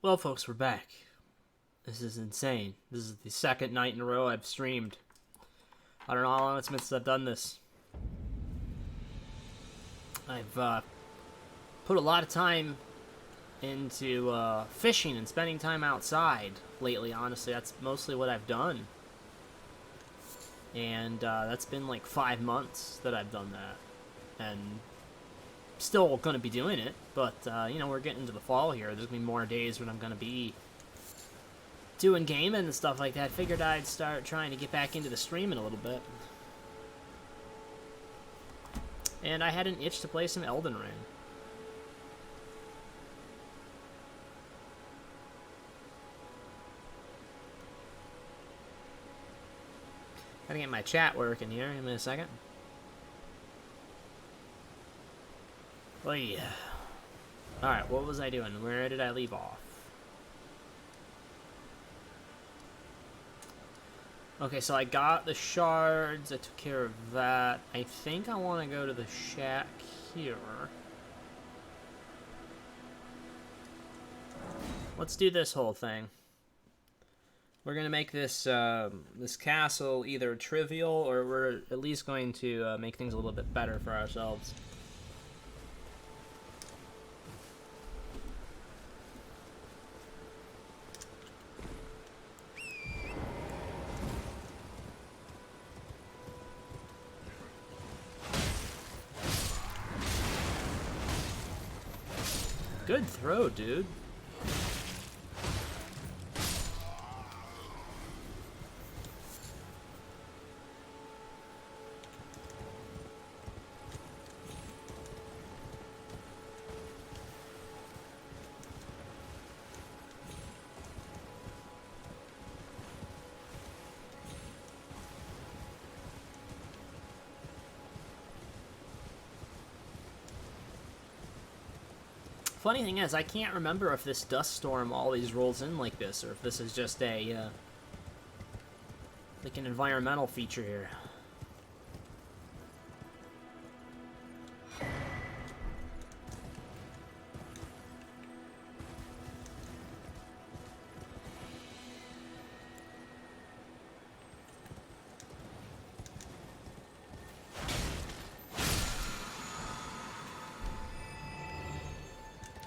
Well, folks, we're back. This is insane. This is the second night in a row I've streamed. I don't know how long it's been since I've done this. I've put a lot of time into fishing and spending time outside lately, honestly. That's mostly what I've done. And that's been like 5 months that I've done that. And still going to be doing it, but, you know, we're getting into the fall here. There's going to be more days when I'm going to be doing gaming and stuff like that. I figured I'd start trying to get back into the streaming a little bit. And I had an itch to play some Elden Ring. Gotta get my chat working here. Give me a second. Oh yeah. Alright, what was I doing? Where did I leave off? Okay, so I got the shards. I took care of that. I think I want to go to the shack here. Let's do this whole thing. We're going to make this this castle either trivial, or we're at least going to make things a little bit better for ourselves. Good throw, dude. Funny thing is, I can't remember if this dust storm always rolls in like this, or if this is just a, like an environmental feature here.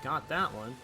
Got that one.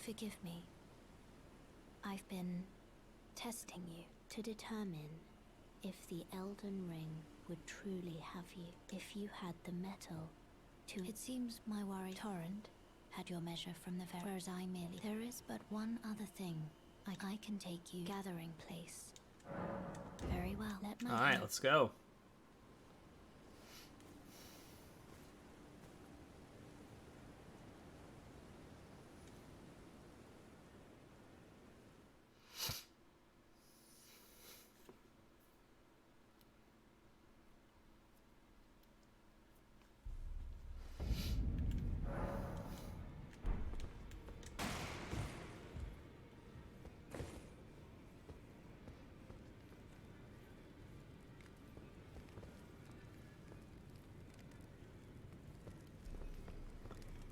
Forgive me. I've been testing you to determine if the Elden Ring would truly have you, if you had the metal to... It seems my worry Torrent had your measure from the very... Whereas I merely... There is but one other thing. I can take you gathering place. Very well. Let my... Alright, let's go.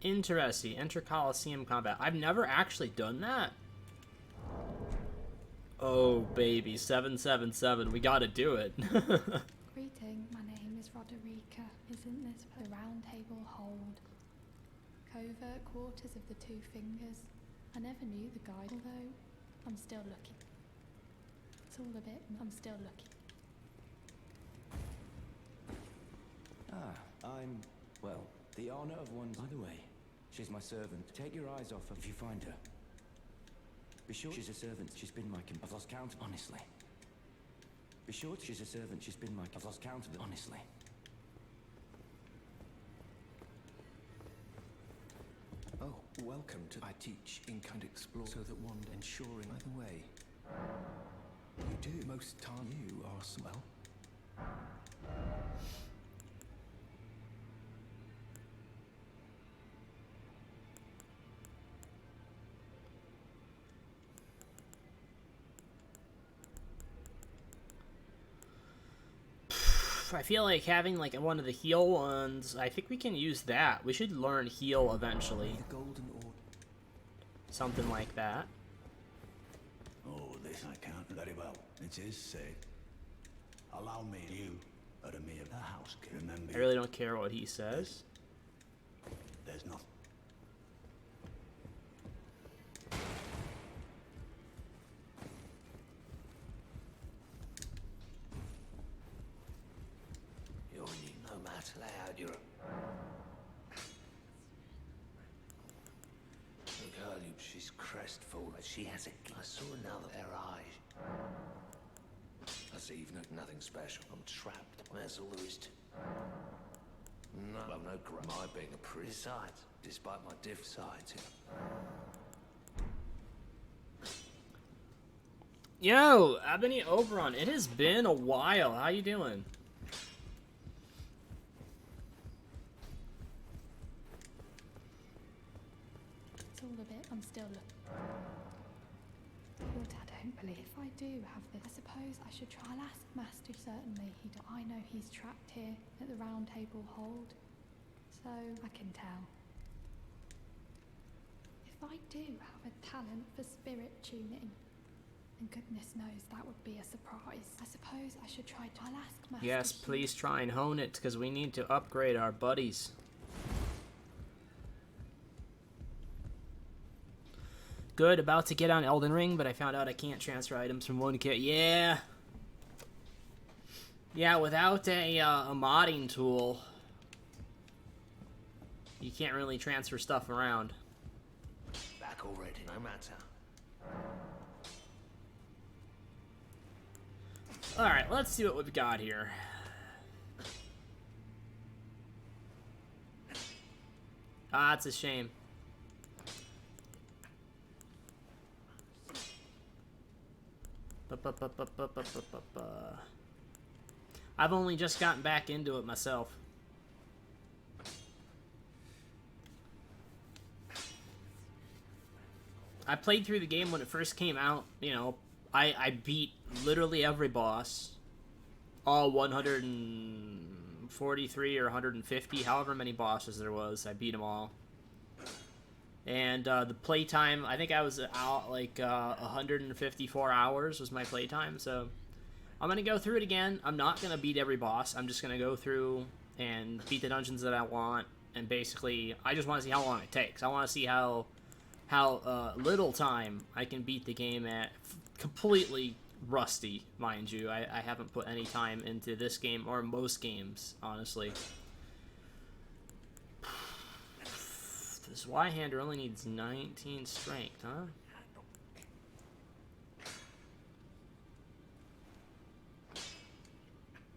Interesting. Enter Coliseum combat. I've never actually done that. Oh, baby. 777. We gotta do it. Greeting, my name is Roderica. Is covert quarters of the Two Fingers. I never knew the guy, although I'm still looking. It's all a bit, I'm still looking. I'm, well, the honor of one's... By the way, she's my servant. Take your eyes off her if you find her. Be sure she's a servant. She's been my... I've lost count, honestly. Be sure she's a servant. She's been my... I've lost count of it, honestly. Oh, welcome to... I teach in kind explore so that one ensuring either way. You do. Most time you are well. I feel like having like one of the heal ones, I think we can use that. We should learn heal eventually. The golden order. Something like that. Oh, this I can't very well. It is safe. Allow me, you are a mere house. Remember, I really don't care what he says. there's nothing. You're unique no matter how you're... Look, girl, she's crestfallen. She has a... I saw another their eyes. That's even nothing special. I'm trapped. That's all there is to... No, well, no great. My being a priest. Besides, despite my diff sides here. Yo, Ebony Oberon, it has been a while. How you doing? It's all a bit, I'm still looking. Lord, I don't believe if I do have this. I suppose I should try. I'll ask Master. Certainly, I know he's trapped here at the Round Table Hold, so I can tell. If I do have a talent for spirit tuning, and goodness knows that would be a surprise. I suppose I should try. I'll ask Master. Yes, please try and hone it, because we need to upgrade our buddies. Good, about to get on Elden Ring, but I found out I can't transfer items from one kit. Yeah. Yeah, without a modding tool, you can't really transfer stuff around. Back already, no matter. Alright, let's see what we've got here. Ah, it's a shame. I've only just gotten back into it myself. I played through the game when it first came out, you know. I beat literally every boss. All 143 or 150, however many bosses there was, I beat them all. And the playtime, I think I was out like 154 hours was my playtime, so I'm going to go through it again. I'm not going to beat every boss. I'm just going to go through and beat the dungeons that I want, and basically, I just want to see how long it takes. I want to see how little time I can beat the game at completely rusty, mind you. I haven't put any time into this game, or most games, honestly. This Y-hander only needs 19 strength, huh?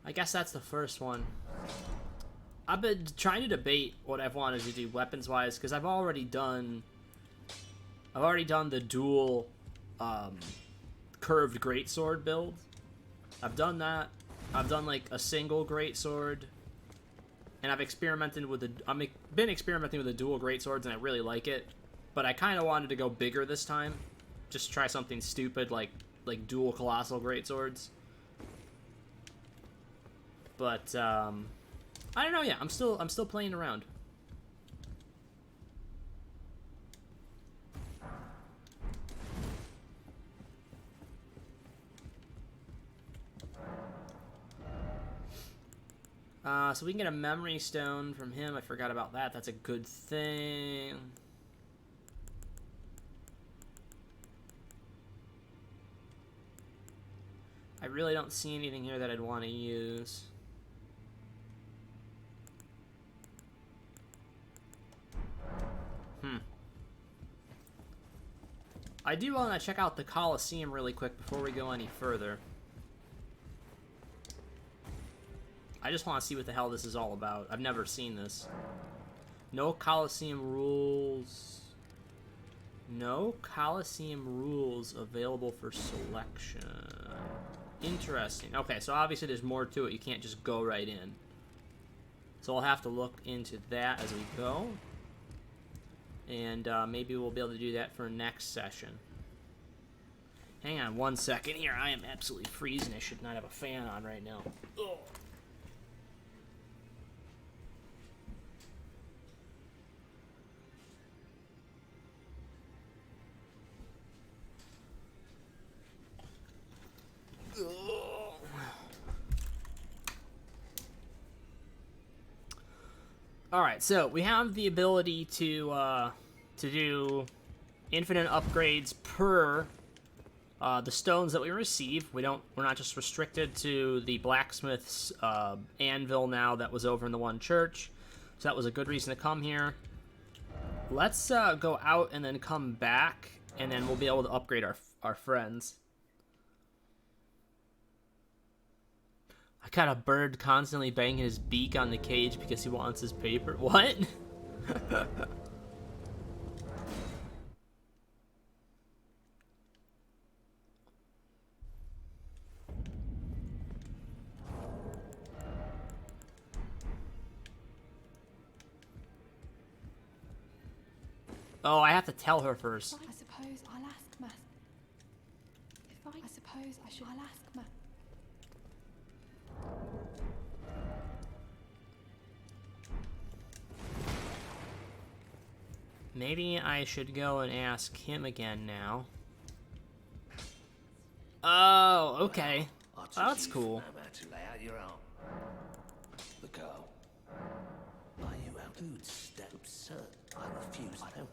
I guess that's the first one. I've been trying to debate what I've wanted to do weapons-wise, because I've already done the dual curved greatsword build. I've done that. I've done like a single greatsword. And I've experimented with been experimenting with the dual greatswords, and I really like it. But I kind of wanted to go bigger this time, just try something stupid like dual colossal greatswords. But I don't know. Yeah, I'm still playing around. So we can get a memory stone from him. I forgot about that. That's a good thing. I really don't see anything here that I'd want to use. I do want to check out the Colosseum really quick before we go any further. I just want to see what the hell this is all about. I've never seen this. No Colosseum rules. No Colosseum rules available for selection. Interesting. Okay, so obviously there's more to it. You can't just go right in. So I'll have to look into that as we go. And maybe we'll be able to do that for next session. Hang on one second here. I am absolutely freezing. I should not have a fan on right now. Ugh. Alright, so we have the ability to do infinite upgrades per the stones that we receive. We're not just restricted to the blacksmith's anvil now that was over in the one church. So that was a good reason to come here. Let's go out and then come back, and then we'll be able to upgrade our friends. I got a bird constantly banging his beak on the cage because he wants his paper. What? Oh, I have to tell her first. I suppose I'll ask Master. I suppose I should. I'll ask Master. Maybe I should go and ask him again now. Oh, okay. Well, Oh, that's cool. Know how to lay out your arm. The girl. Are you out? Dude, step absurd. I refuse. I don't.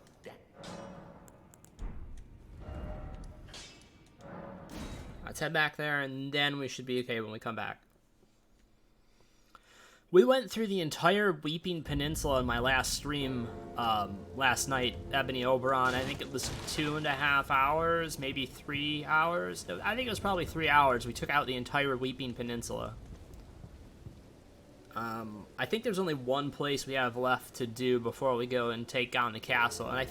Let's head back there, and then we should be okay when we come back. We went through the entire Weeping Peninsula in my last stream last night, Ebony Oberon. I think it was 2.5 hours, maybe 3 hours. I think it was probably 3 hours. We took out the entire Weeping Peninsula. I think there's only one place we have left to do before we go and take down the castle. And I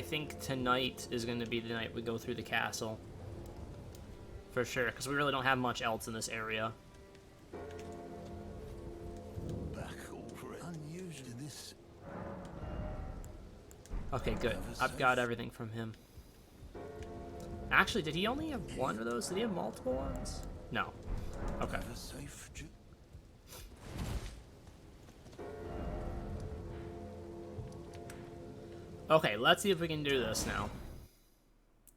think tonight is going to be the night we go through the castle. For sure, because we really don't have much else in this area. Okay, good. I've got everything from him. Actually, did he only have one of those? Did he have multiple ones? No. Okay. Okay, let's see if we can do this now.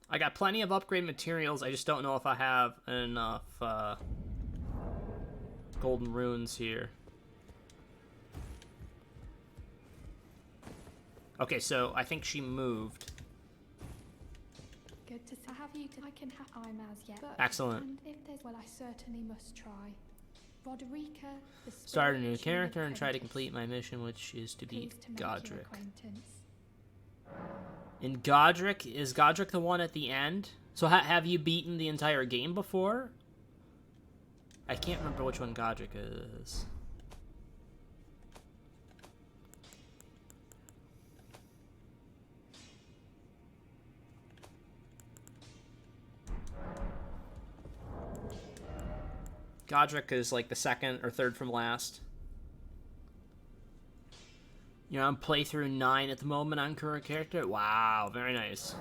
I got plenty of upgrade materials. I just don't know if I have enough golden runes here. Okay, so I think she moved. Good to see. Have you to, I can have I'm as yet. But, excellent. And if there's, well, I certainly must try. Roderica, the start a new character and try to complete my mission, which is to beat Godric. And Godric, is Godric the one at the end? So have you beaten the entire game before? I can't remember which one Godric is. Godric is like the second or third from last. You're on playthrough 9 at the moment on current character? Wow, very nice.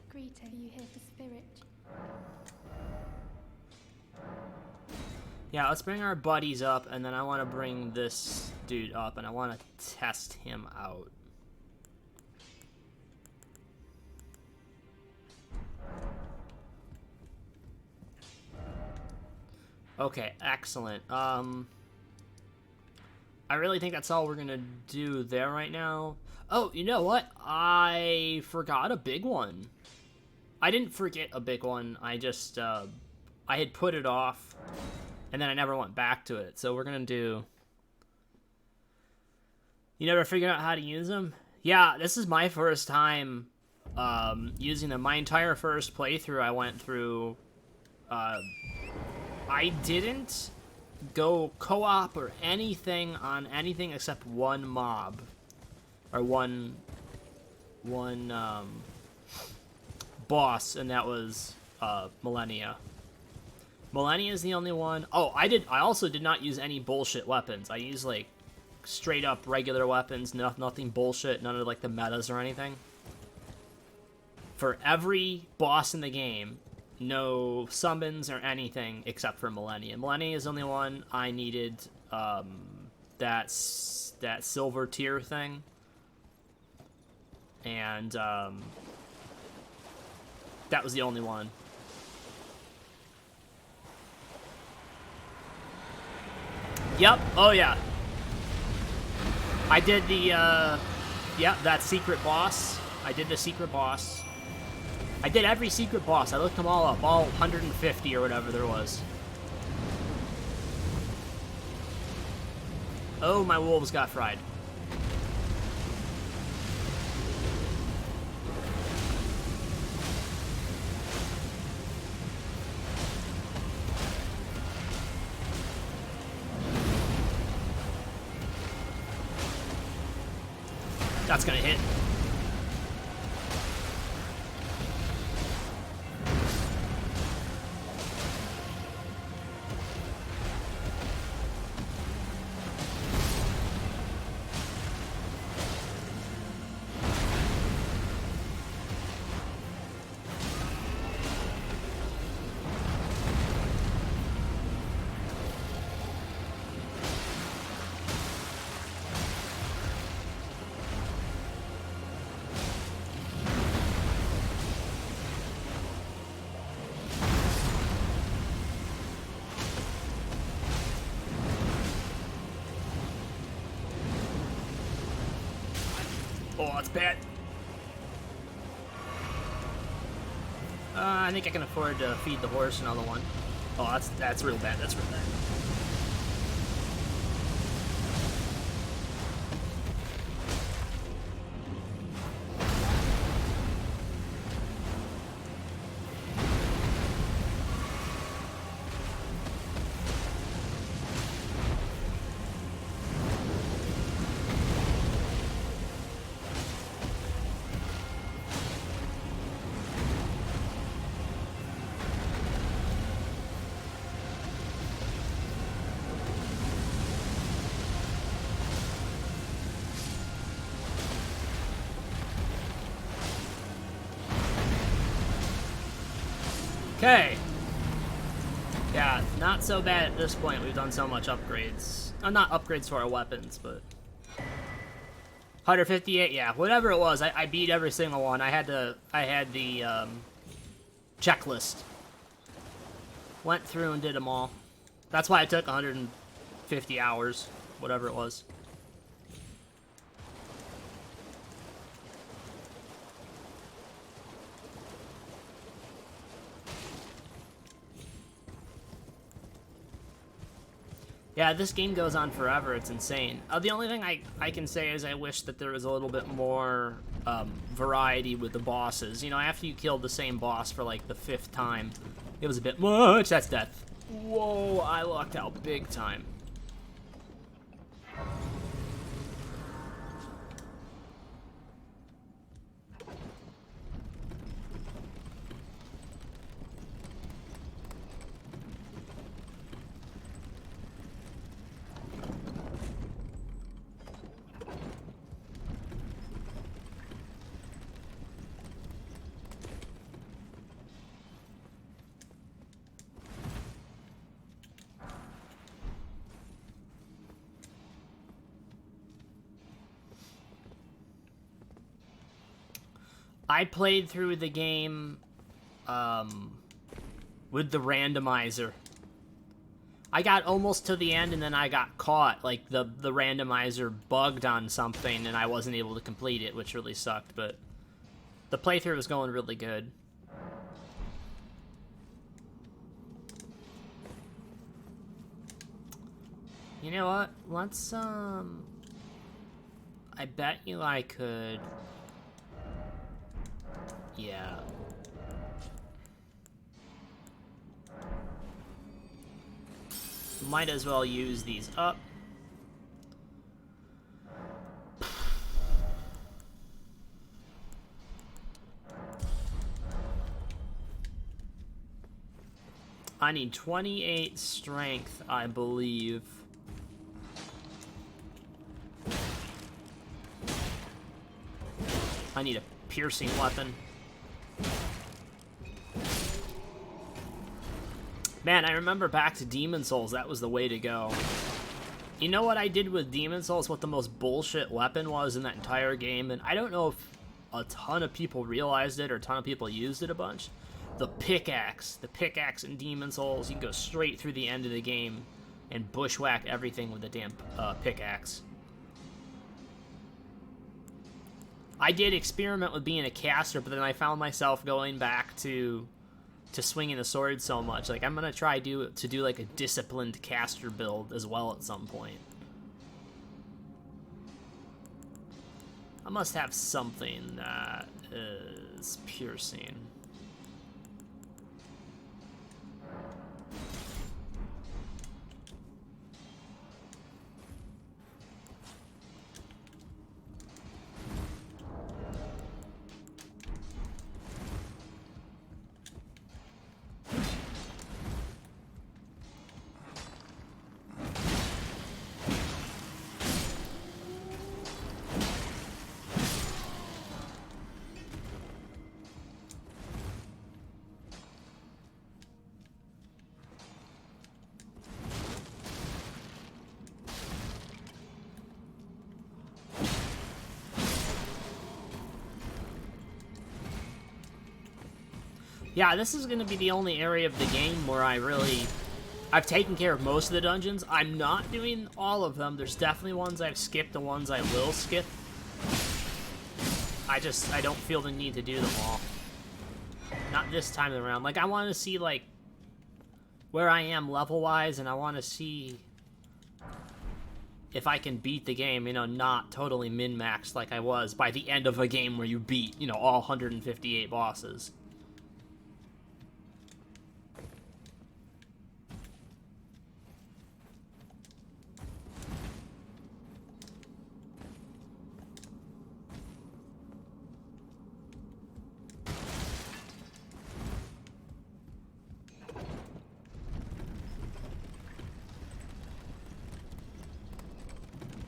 Greeting, you hear the spirit? Yeah, let's bring our buddies up, and then I want to bring this dude up, and I want to test him out. Okay, excellent. I really think that's all we're gonna do there right now. Oh, you know what? I forgot a big one. I didn't forget a big one. I just, I had put it off, and then I never went back to it. So we're gonna do... You never figured out how to use them? Yeah, this is my first time using them. My entire first playthrough I went through... I didn't go co-op or anything on anything except one mob. Or one boss, and that was Millennia. Millennia is the only one. Oh, I also did not use any bullshit weapons. I used like straight up regular weapons, nothing bullshit, none of like the metas or anything. For every boss in the game, no summons or anything except for Millennia. Millennia is the only one I needed that silver tier thing. And that was the only one. Yep. Oh yeah. I did the yeah, that secret boss. I did the secret boss. I did every secret boss. I looked them all up, all 150 or whatever there was. Oh, my wolves got fried. That's gonna hit. Oh, that's bad. I think I can afford to feed the horse another one. Oh, that's real bad. That's real bad. Okay. Yeah, not so bad at this point. We've done so much upgrades. Not upgrades to our weapons, but 158. Yeah, whatever it was, I beat every single one. I had the checklist. Went through and did them all. That's why it took 150 hours, whatever it was. Yeah, this game goes on forever. It's insane. The only thing I can say is I wish that there was a little bit more variety with the bosses. You know, after you killed the same boss for like the 5th time, it was a bit much. That's death. Whoa, I lucked out big time. I played through the game with the randomizer. I got almost to the end and then I got caught. Like, the randomizer bugged on something and I wasn't able to complete it, which really sucked, but the playthrough was going really good. You know what? Let's, I bet you I could... Yeah. Might as well use these up. I need 28 strength, I believe. I need a piercing weapon. Man, I remember back to Demon Souls, that was the way to go. You know what I did with Demon Souls, what the most bullshit weapon was in that entire game, and I don't know if a ton of people realized it or a ton of people used it a bunch. The pickaxe. The pickaxe in Demon Souls, you can go straight through the end of the game and bushwhack everything with the damn pickaxe. I did experiment with being a caster, but then I found myself going back to swinging the sword so much. Like, I'm gonna try to do like a disciplined caster build as well at some point. I must have something that is piercing. Yeah, this is going to be the only area of the game where I've taken care of most of the dungeons. I'm not doing all of them. There's definitely ones I've skipped, the ones I will skip. I don't feel the need to do them all. Not this time around. Like, I want to see, like, where I am level-wise, and I want to see if I can beat the game, you know, not totally min-maxed like I was by the end of a game where you beat, you know, all 158 bosses.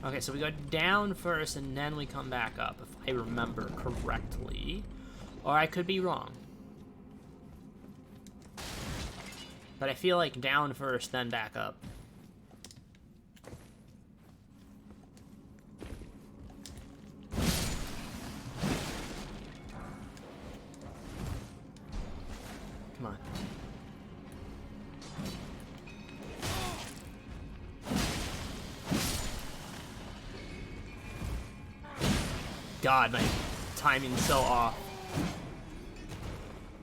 Okay, so we go down first, and then we come back up, if I remember correctly. Or I could be wrong. But I feel like down first, then back up. Come on. God, my timing's so off.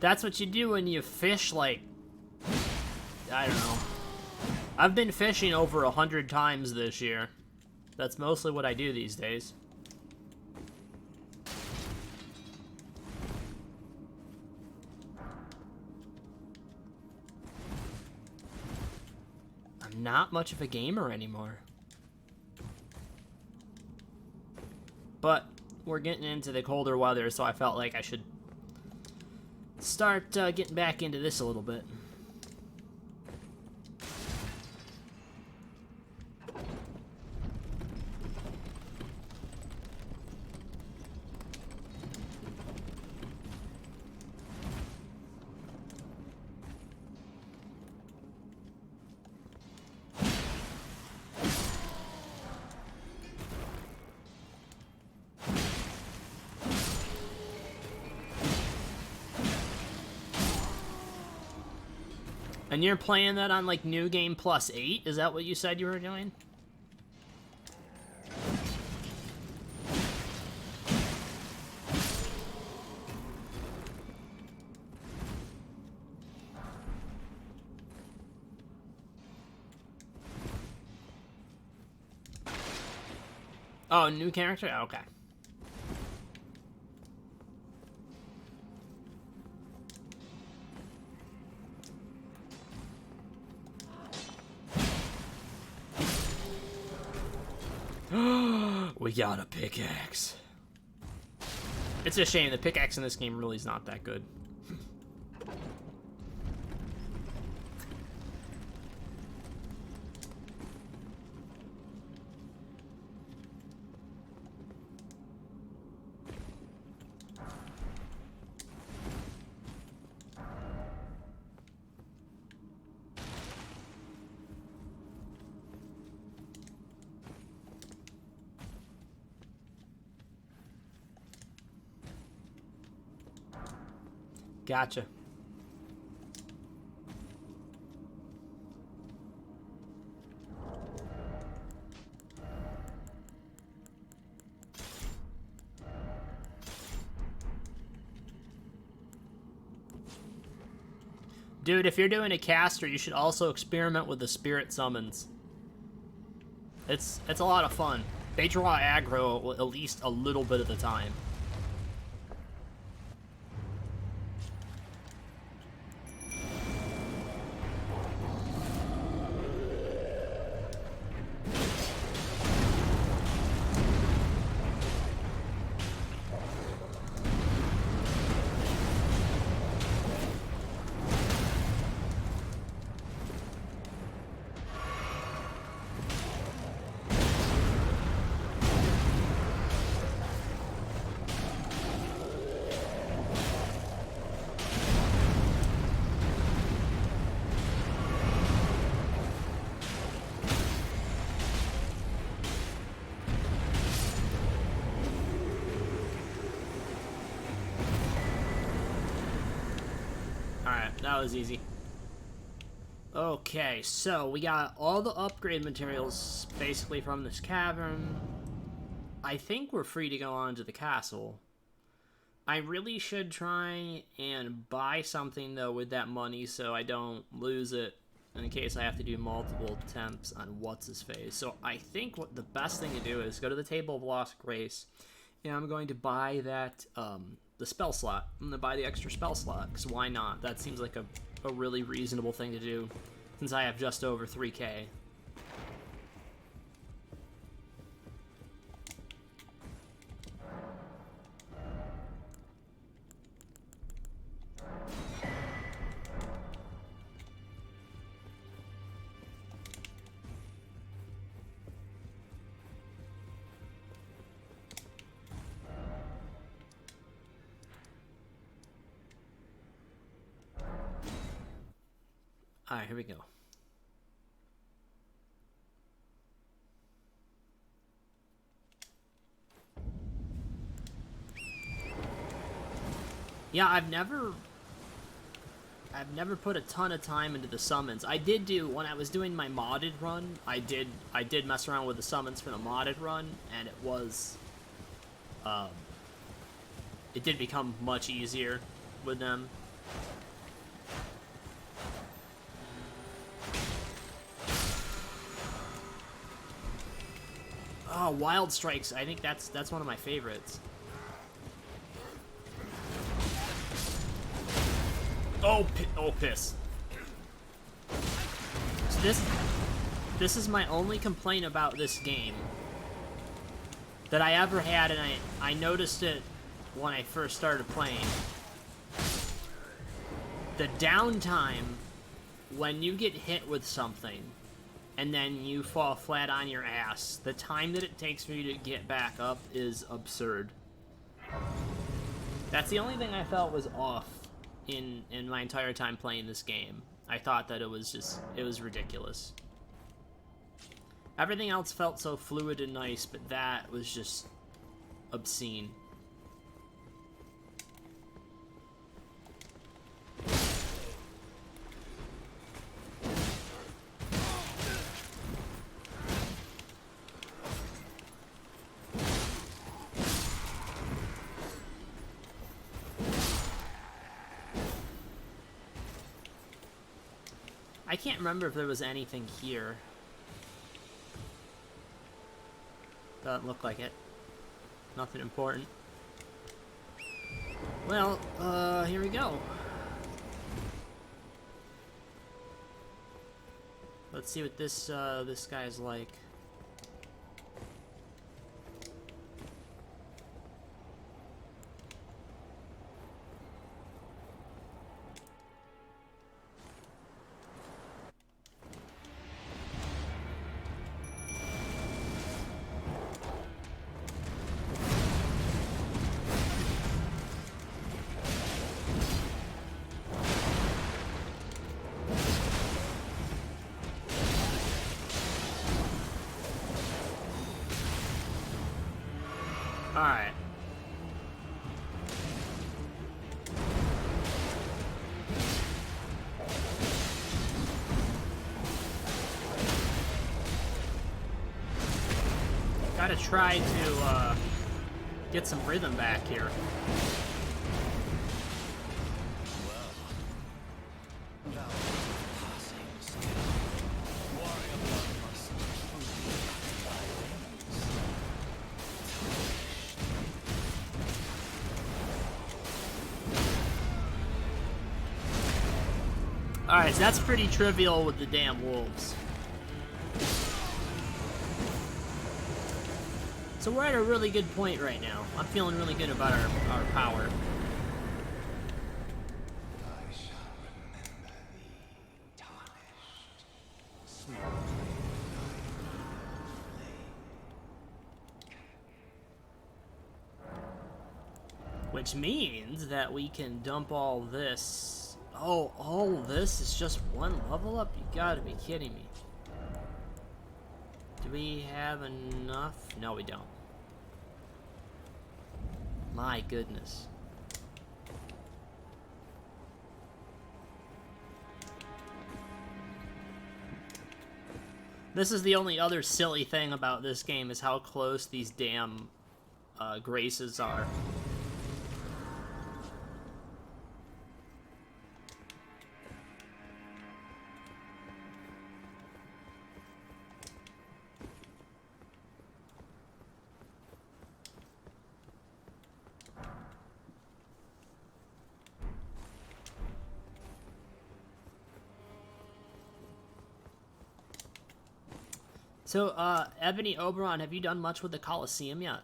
That's what you do when you fish, like, I don't know. I've been fishing over 100 times this year. That's mostly what I do these days. I'm not much of a gamer anymore. But we're getting into the colder weather, so I felt like I should start getting back into this a little bit. And you're playing that on, like, New Game Plus 8? Is that what you said you were doing? Oh, new character? Okay. We got a pickaxe. It's a shame the pickaxe in this game really is not that good. Gotcha. Dude, if you're doing a caster, you should also experiment with the spirit summons. It's a lot of fun. They draw aggro at least a little bit of the time. That was easy. Okay, so we got all the upgrade materials basically from this cavern. I think we're free to go on to the castle. I really should try and buy something though with that money so I don't lose it in case I have to do multiple attempts on what's-his-face. So I think what the best thing to do is go to the Table of Lost Grace, and I'm going to buy that, the spell slot. I'm going to buy the extra spell slot, because why not? That seems like a really reasonable thing to do, since I have just over 3k. Alright, here we go. Yeah, I've never put a ton of time into the summons. I did do, when I was doing my modded run, I did mess around with the summons for the modded run, and it was, it did become much easier with them. Oh, Wild Strikes. I think that's one of my favorites. Oh, piss. So this is my only complaint about this game that I ever had, and I noticed it when I first started playing. The downtime when you get hit with something and then you fall flat on your ass, the time that it takes for you to get back up is absurd. That's the only thing I felt was off in my entire time playing this game. I thought that it was ridiculous. Everything else felt so fluid and nice, but that was just obscene. I can't remember if there was anything here. Doesn't look like it. Nothing important. Well, here we go. Let's see what this guy's like. Alright. Gotta try to get some rhythm back here. Alright, so that's pretty trivial with the damn wolves. So we're at a really good point right now. I'm feeling really good about our power. I shall remember thee, tarnished, smoldering Which means that we can dump all this. Oh, all this is just one level up? You gotta be kidding me. Do we have enough? No, we don't. My goodness. This is the only other silly thing about this game is how close these damn graces are. So, Ebony Oberon, have you done much with the Colosseum yet?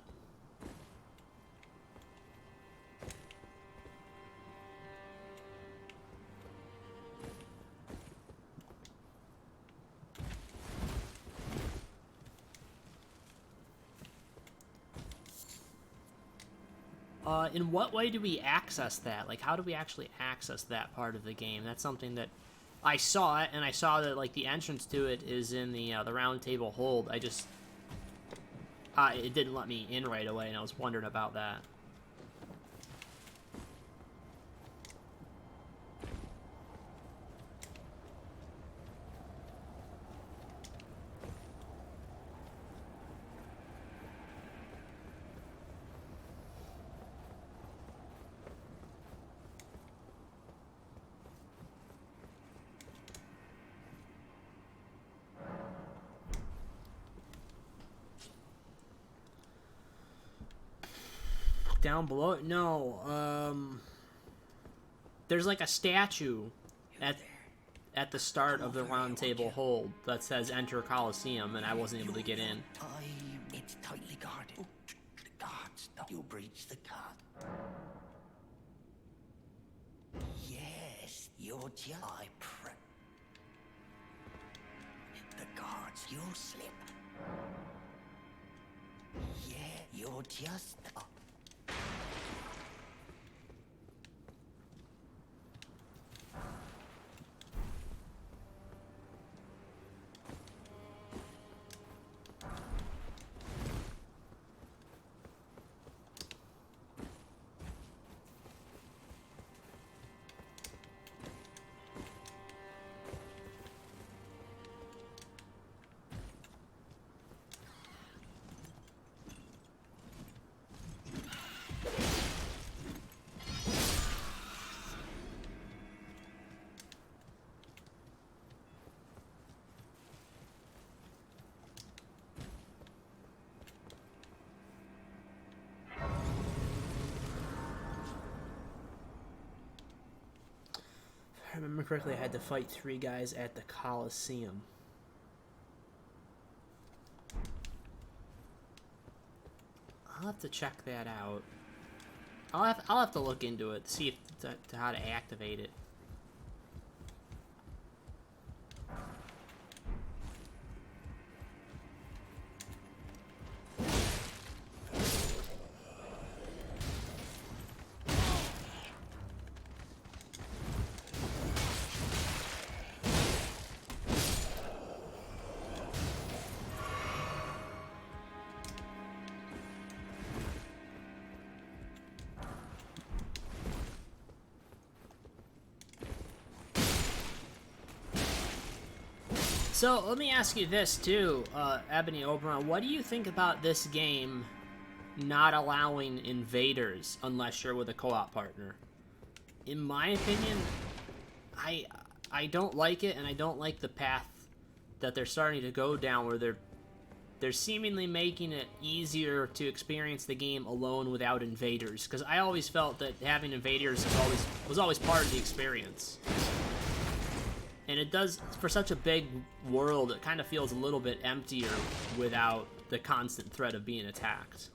In what way do we access that? Like, how do we actually access that part of the game? That's something that I saw it, and I saw that, like, the entrance to it is in the round table hold. I just... it didn't let me in right away, and I was wondering about that. Down below it? No, there's like a statue at the start of the round table hold that says enter Colosseum, and I wasn't able to get in. It's tightly guarded. The guards, you breach the guard. Yes, you're just... The guards, you slip. Yeah, you're just... I remember correctly, I had to fight 3 guys at the Coliseum. I'll have to check that out. I'll have to look into it to see if, to how to activate it. So, let me ask you this, too, Ebony Oberon. What do you think about this game not allowing invaders unless you're with a co-op partner? In my opinion, I don't like it, and I don't like the path that they're starting to go down, where they're seemingly making it easier to experience the game alone without invaders. Because I always felt that having invaders was always part of the experience. And it does, for such a big world, it kind of feels a little bit emptier without the constant threat of being attacked.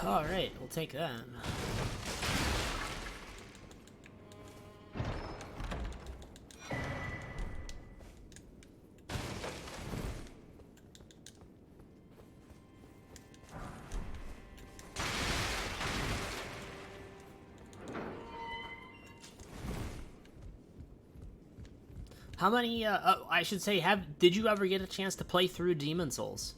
Alright, we'll take that. How many, I should say, did you ever get a chance to play through Demon Souls?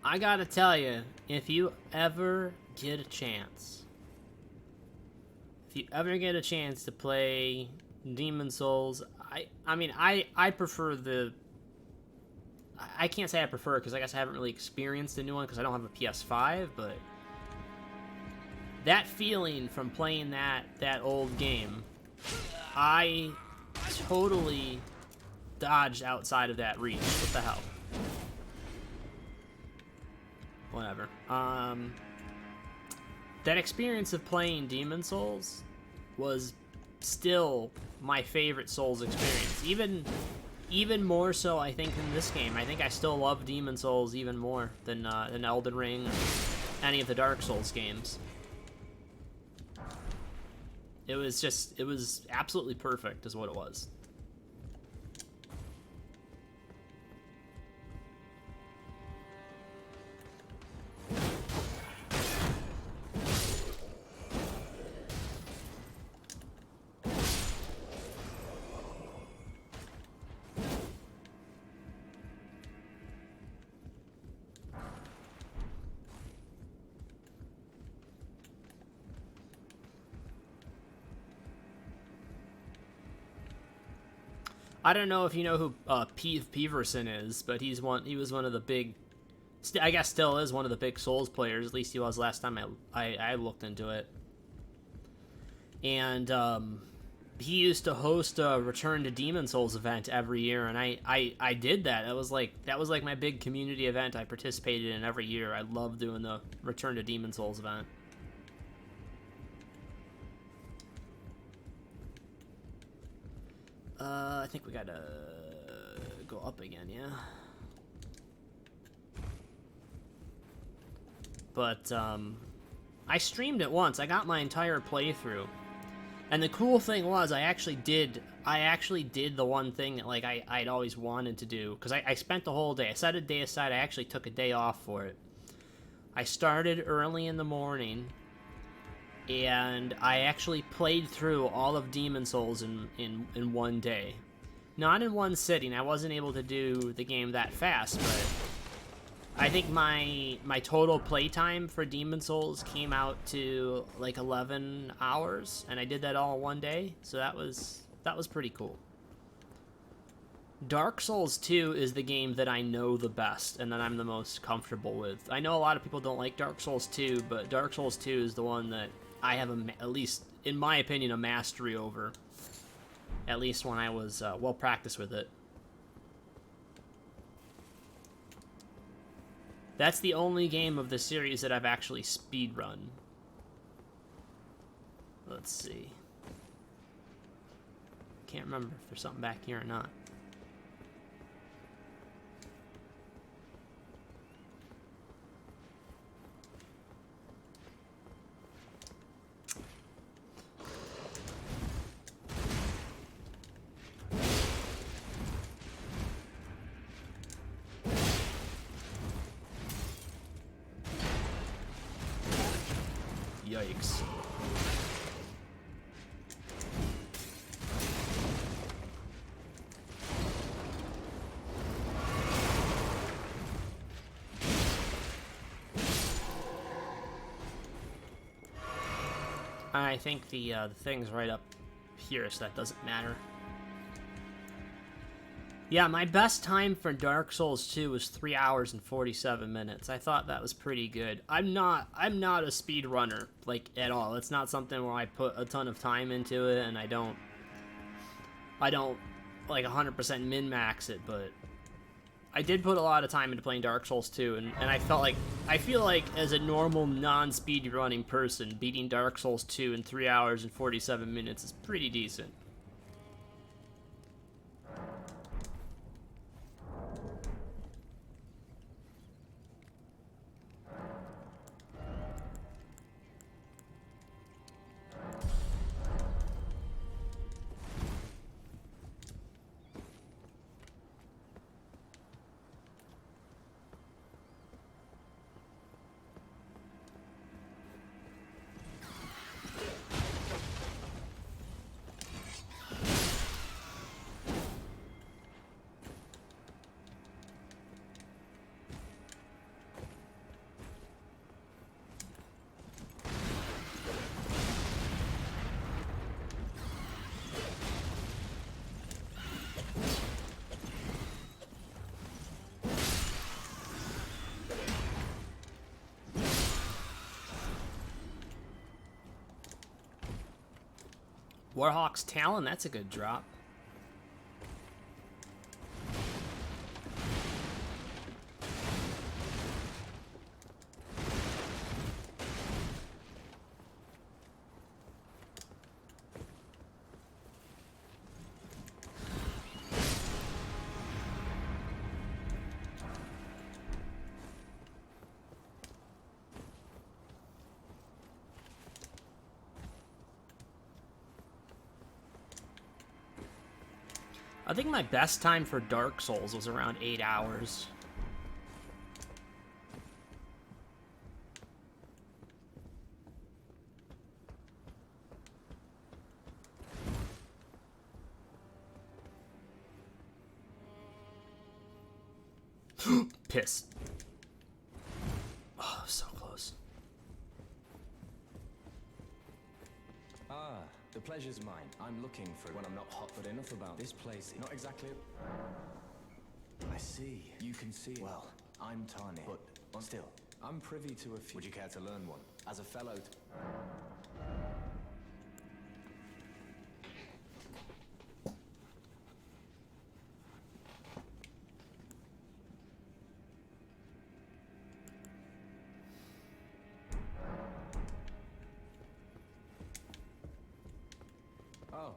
I gotta tell you, if you ever get a chance, to play Demon Souls, I prefer the... I can't say I prefer, because I guess I haven't really experienced the new one, because I don't have a PS5, but... that feeling from playing that old game, I totally dodged outside of that reach. What the hell? Whatever. That experience of playing Demon Souls was still my favorite Souls experience. Even more so, I think, in this game. I think I still love Demon Souls even more than Elden Ring or any of the Dark Souls games. It was absolutely perfect, is what it was. I don't know if you know who Peverson is, but he was one of the big, I guess still is one of the big Souls players. At least he was last time I looked into it. And he used to host a Return to Demon Souls event every year, and I did that. That was like my big community event I participated in every year. I love doing the Return to Demon Souls event. I think we gotta go up again, yeah. But I streamed it once. I got my entire playthrough. And the cool thing was I actually did the one thing that like I'd always wanted to do, because I spent the whole day. I set a day aside. I actually took a day off for it. I started early in the morning, and I actually played through all of Demon Souls in one day. Not in one sitting. I wasn't able to do the game that fast, but I think my total playtime for Demon Souls came out to like 11 hours, and I did that all in one day, so that was pretty cool. Dark Souls 2 is the game that I know the best and that I'm the most comfortable with. I know a lot of people don't like Dark Souls 2, but Dark Souls 2 is the one that I have, at least in my opinion, a mastery over. At least when I was well practiced with it. That's the only game of the series that I've actually speedrun. Let's see. Can't remember if there's something back here or not. Yikes. I think the thing's right up here, so that doesn't matter. Yeah, my best time for Dark Souls 2 was 3 hours and 47 minutes. I thought that was pretty good. I'm not a speed runner, like, at all. It's not something where I put a ton of time into it, and I don't like 100% min-max it, but I did put a lot of time into playing Dark Souls 2, and I feel like as a normal non-speed running person, beating Dark Souls 2 in 3 hours and 47 minutes is pretty decent. Warhawk's Talon, that's a good drop. I think my best time for Dark Souls was around 8 hours. Piss. Oh, so close. Ah, The pleasure's mine. I'm looking for when I'm not hot but enough about this place. Not exactly. I see. You can see. Well, I'm Tani, but still, I'm privy to a few. Would you care to learn one? As a fellow. Oh.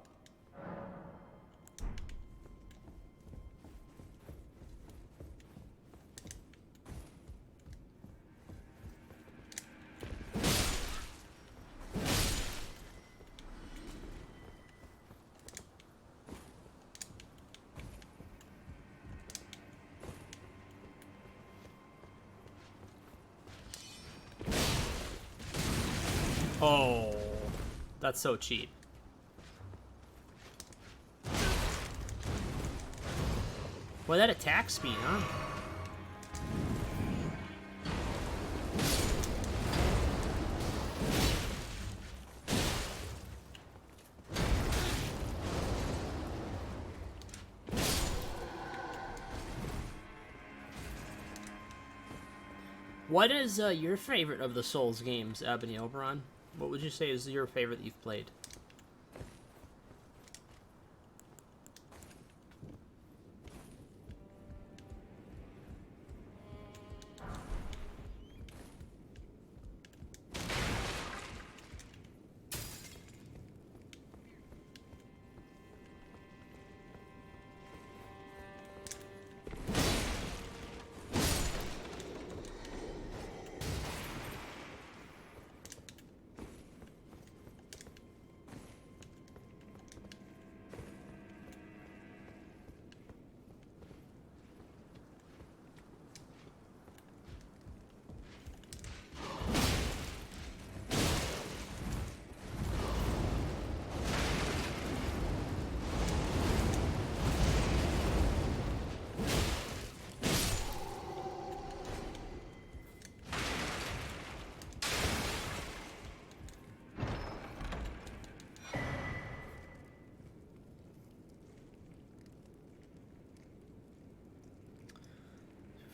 Oh, that's so cheap. Well, that attack speed, huh? What is your favorite of the Souls games, Ebony Oberon? What would you say is your favorite that you've played?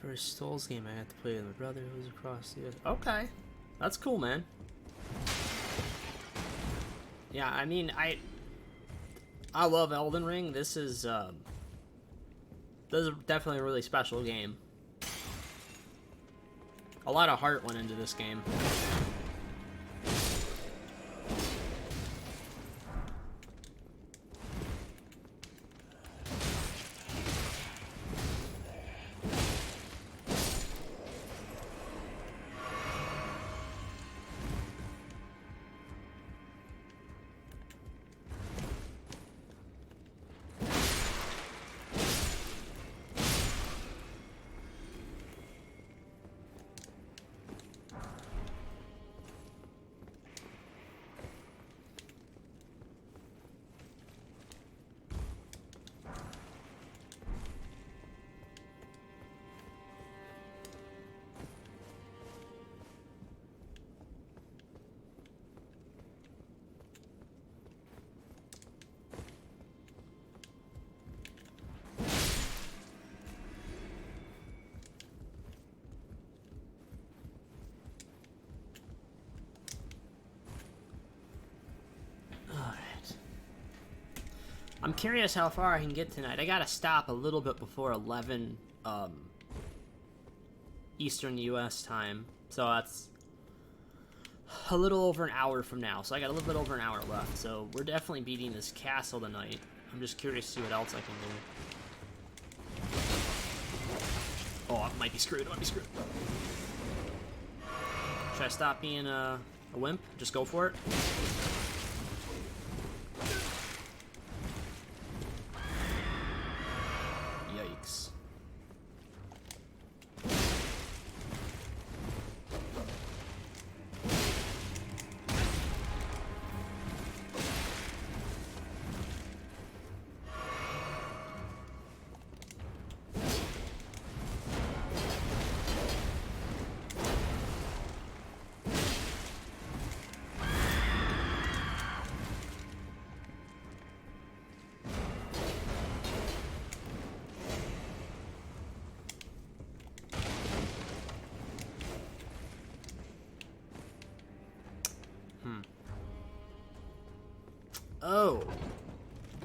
First Souls game I had to play with my brother who was across the other. Okay, that's cool, man. Yeah, I mean, I love Elden Ring. This is definitely a really special game. A lot of heart went into this game. I'm curious how far I can get tonight. I gotta stop a little bit before 11 Eastern US time. So that's a little over an hour from now. So I got a little bit over an hour left. So we're definitely beating this castle tonight. I'm just curious to see what else I can do. Oh, I might be screwed. I might be screwed. Should I stop being a wimp? Just go for it? Yikes. Oh.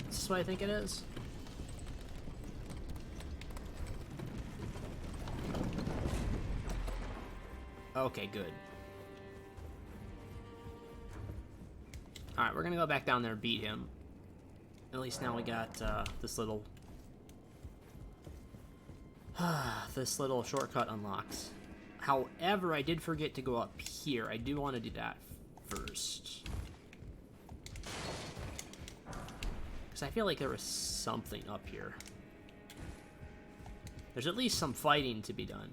Is this what I think it is? Okay, good. Alright, we're gonna go back down there and beat him. At least now we got this little... this little shortcut unlocks. However, I did forget to go up here. I do want to do that first. Because I feel like there was something up here. There's at least some fighting to be done.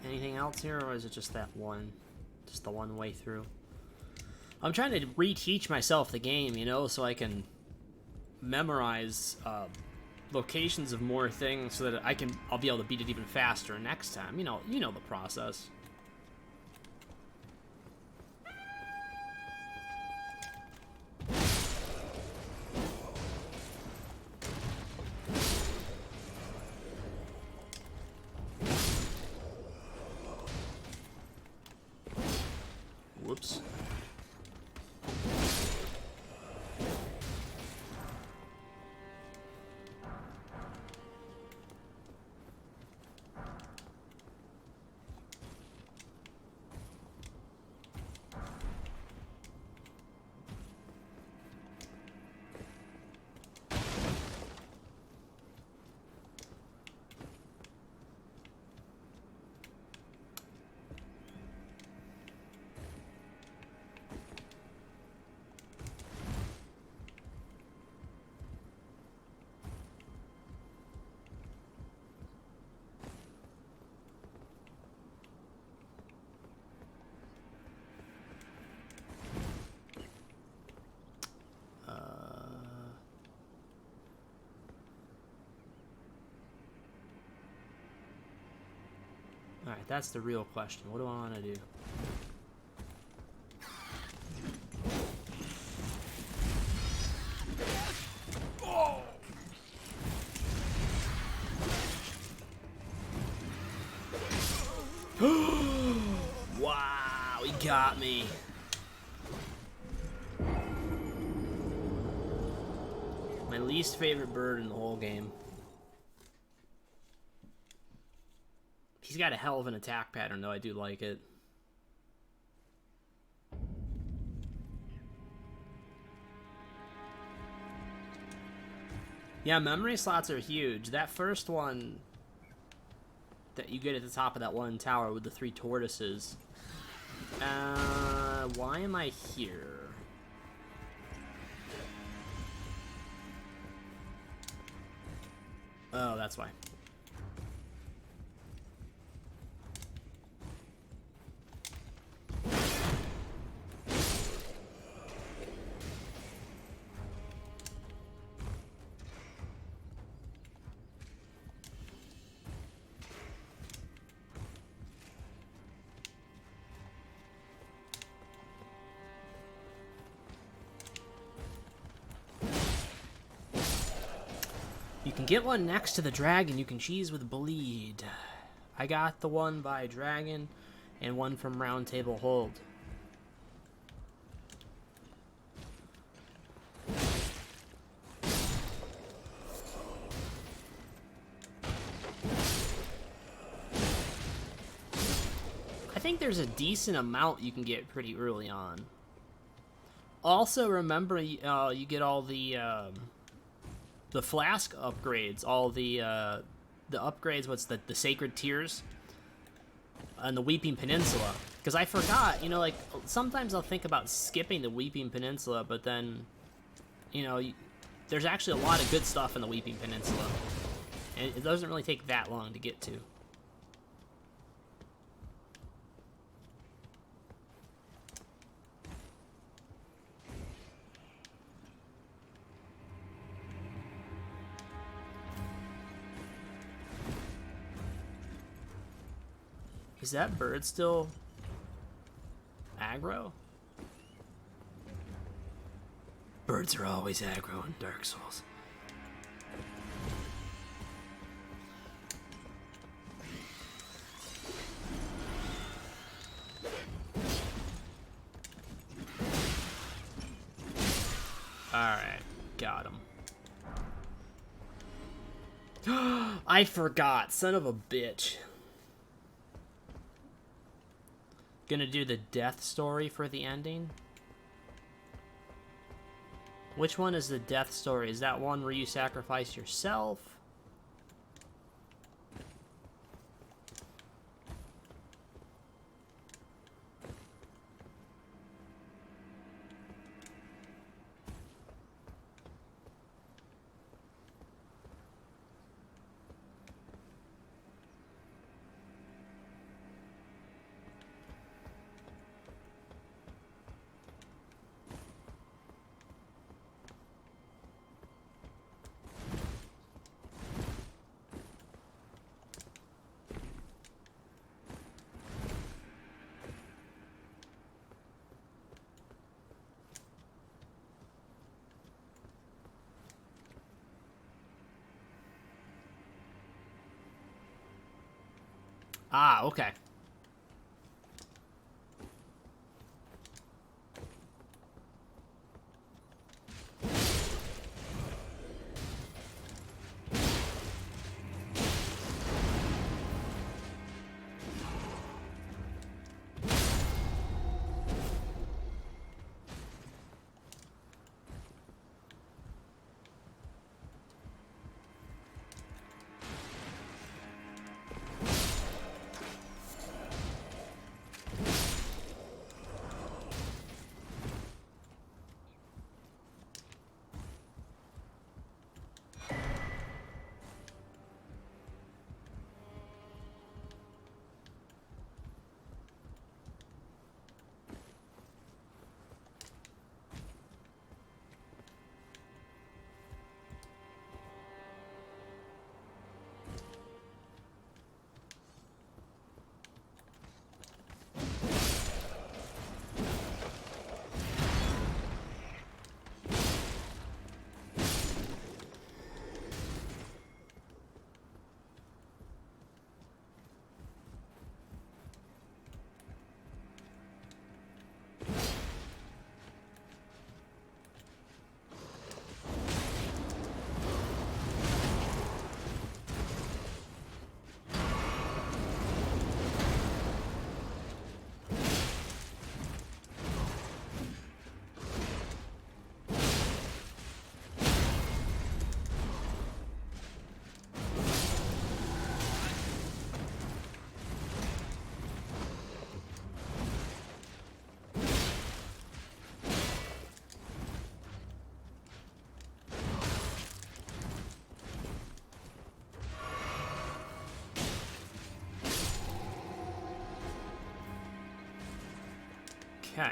Anything else here, or is it just that one? Just the one way through? I'm trying to reteach myself the game, you know, so I can memorize locations of more things so that I'll be able to beat it even faster next time. You know the process. Whoops. Alright, that's the real question. What do I want to do? Wow, he got me. My least favorite bird in the whole game. He's got a hell of an attack pattern, though. I do like it. Yeah, memory slots are huge. That first one that you get at the top of that one tower with the 3 tortoises. Why am I here? Oh, that's why. You can get one next to the dragon you can cheese with bleed. I got the one by dragon and one from Round Table Hold. I think there's a decent amount you can get pretty early on. Also, remember, you get all the flask upgrades, all the upgrades, what's the Sacred Tears on the Weeping Peninsula. Because I forgot, you know, like, sometimes I'll think about skipping the Weeping Peninsula, but then, you know, there's actually a lot of good stuff in the Weeping Peninsula. And it doesn't really take that long to get to. Is that bird still aggro? Birds are always aggro in Dark Souls. Alright, got him. I forgot, son of a bitch. Gonna do the death story for the ending? Which one is the death story? Is that one where you sacrifice yourself? Ah, okay. Okay.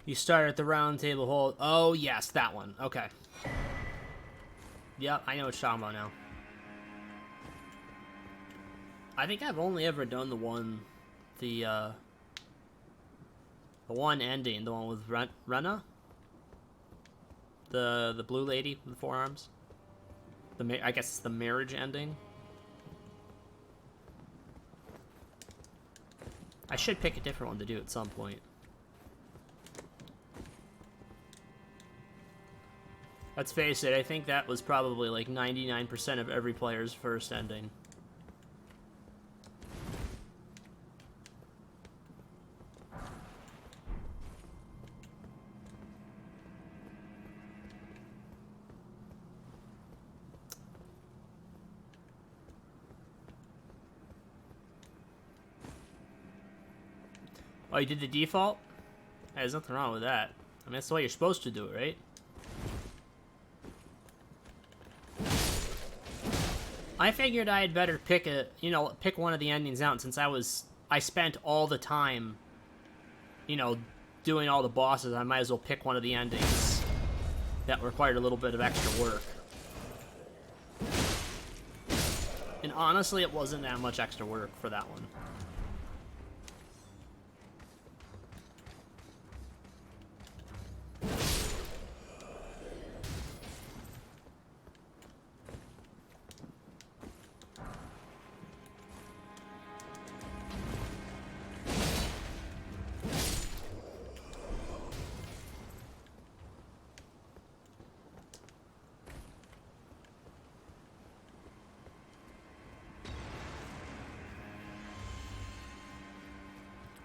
You start at the round table hold. Oh, yes, that one. Okay. Yep, I know what you're talking about now. I think I've only ever done the one ending, the one with Rena? The blue lady with the forearms? I guess it's the marriage ending. I should pick a different one to do at some point. Let's face it, I think that was probably like 99% of every player's first ending. Oh, you did the default? Hey, there's nothing wrong with that. I mean, that's the way you're supposed to do it, right? I figured I had better pick pick one of the endings out, since I spent all the time, doing all the bosses. I might as well pick one of the endings that required a little bit of extra work. And honestly, it wasn't that much extra work for that one.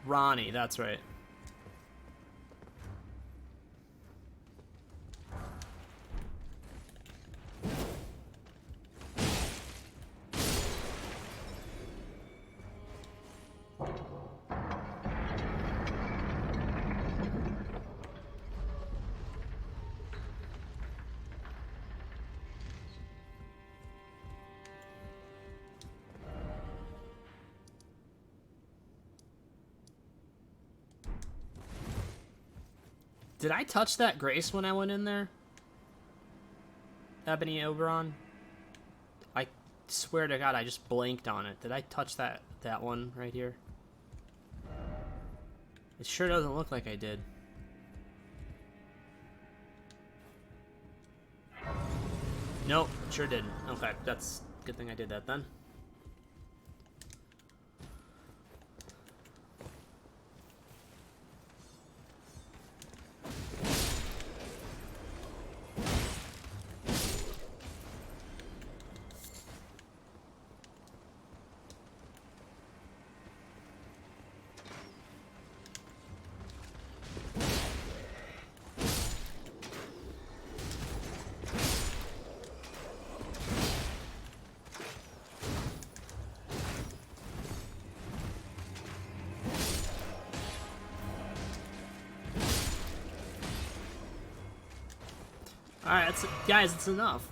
Ronnie, that's right. Did I touch that Grace when I went in there? Ebony Oberon? I swear to God, I just blinked on it. Did I touch that one right here? It sure doesn't look like I did. Nope, sure didn't. Okay, that's a good thing I did that then. Alright, guys, it's enough.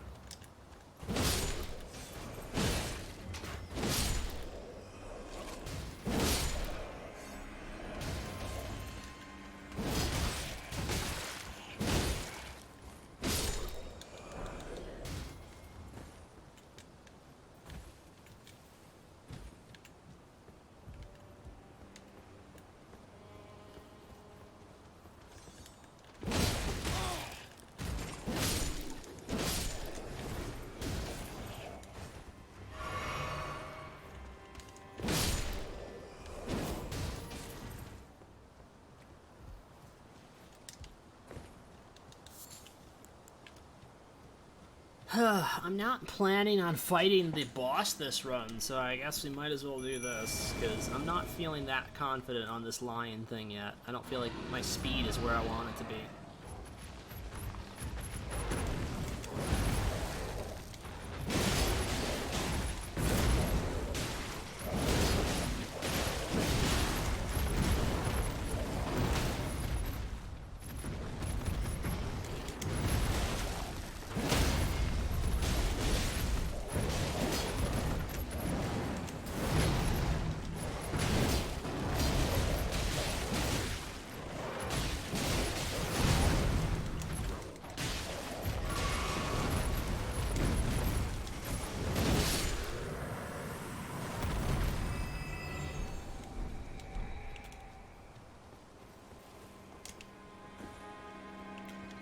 I'm not planning on fighting the boss this run, so I guess we might as well do this, because I'm not feeling that confident on this lion thing yet. I don't feel like my speed is where I want it to be.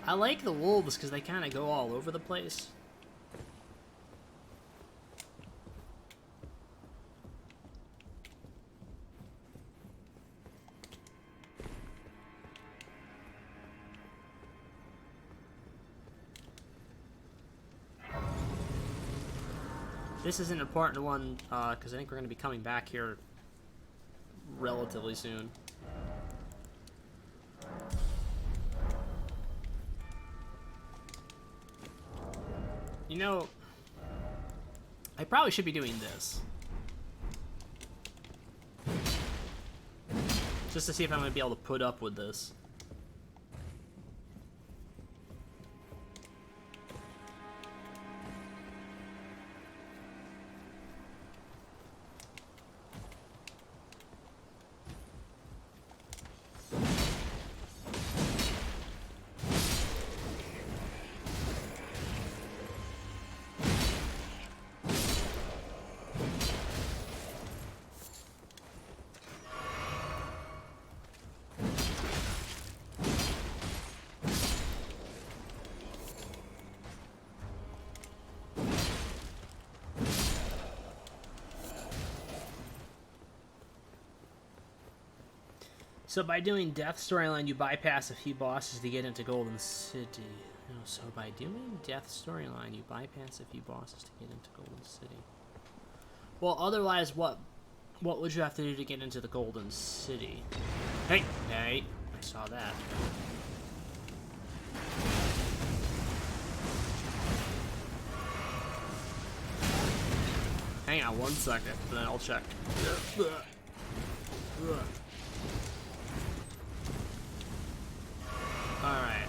I like the wolves because they kind of go all over the place. This is an important one because I think we're going to be coming back here relatively soon. You know, I probably should be doing this. Just to see if I'm going to be able to put up with this. So by doing Death storyline, you bypass a few bosses to get into Golden City. No, so by doing Death storyline, you bypass a few bosses to get into Golden City. Well, otherwise, what would you have to do to get into the Golden City? Hey, I saw that. Hang on 1 second, then I'll check. Alright.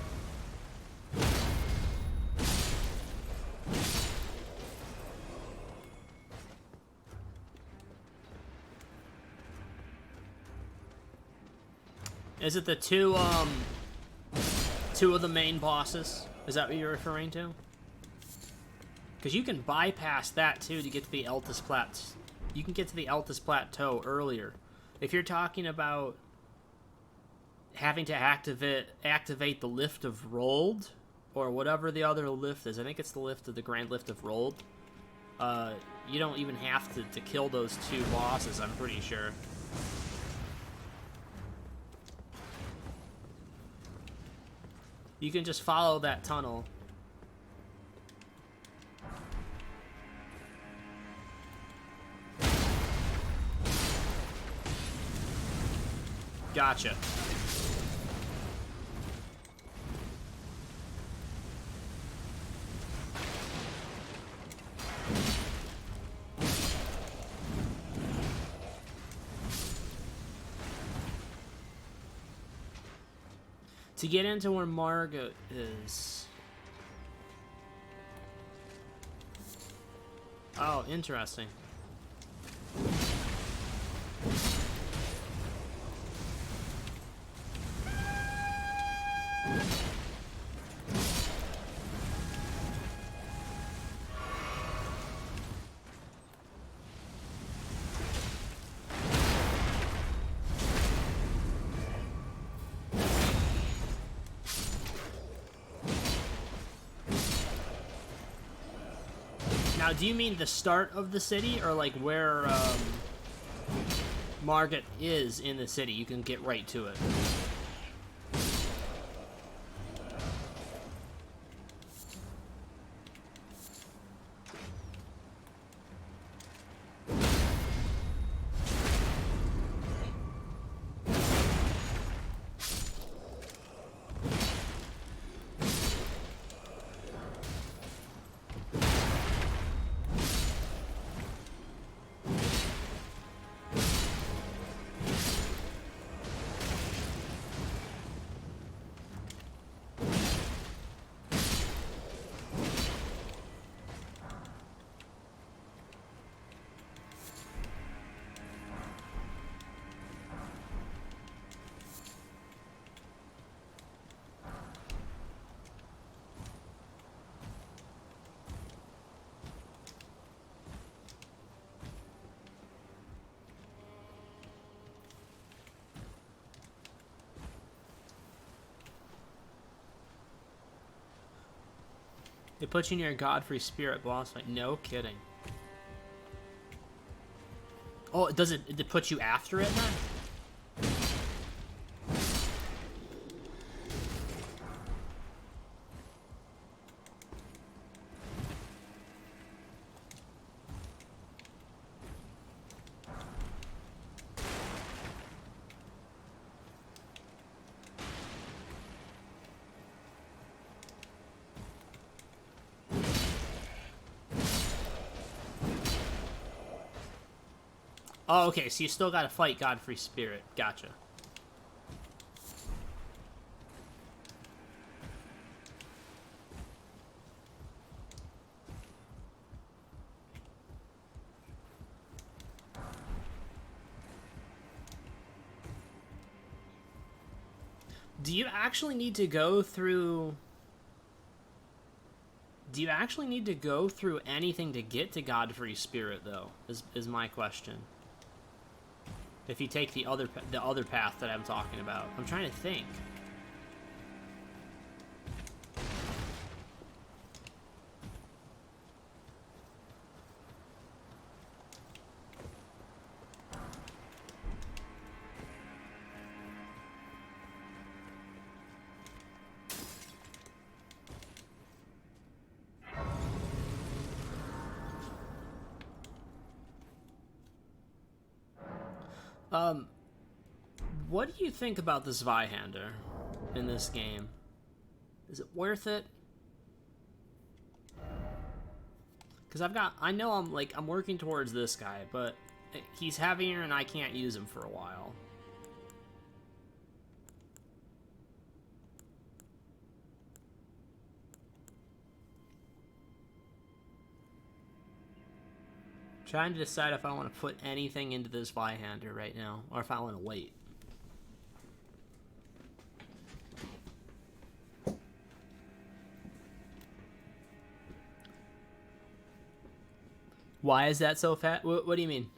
Is it the two of the main bosses? Is that what you're referring to? Because you can bypass that too to get to the Altus Plateau. You can get to the Altus Plateau earlier. If you're talking about having to activate the Lift of Rold, or whatever the other lift is, I think it's the lift of the Grand Lift of Rold. You don't even have to kill those two bosses, I'm pretty sure. You can just follow that tunnel. Gotcha. To get into where Margot is. Oh, interesting. Now, do you mean the start of the city, or like where Margit is in the city? You can get right to it. It puts you near Godfrey Spirit boss fight. No kidding. Oh, does it put you after it then? Oh, okay, so you still gotta fight Godfrey Spirit. Gotcha. Do you actually need to go through... Do you actually need to go through anything to get to Godfrey Spirit, though? Is my question. If you take the other path that I'm talking about. I'm trying to think. What do you think about the Zweihander in this game? Is it worth it? Because I know I'm working towards this guy, but he's heavier and I can't use him for a while. Trying to decide if I want to put anything into this Zweihander right now, or if I want to wait. Why is that so fat? What do you mean?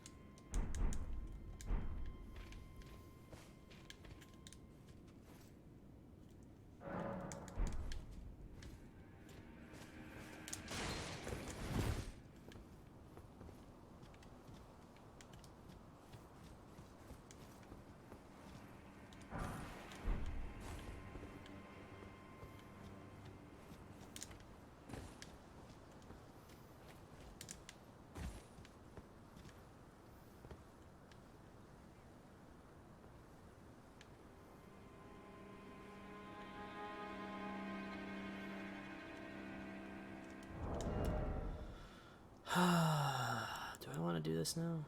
Do I want to do this now?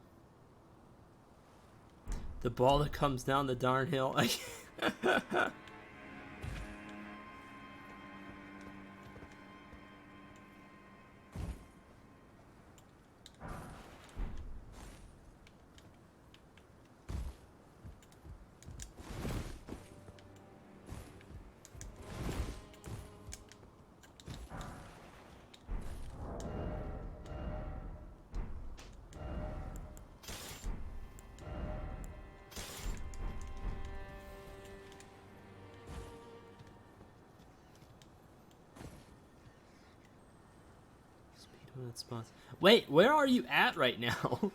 The ball that comes down the darn hill. Spots. Wait, where are you at right now?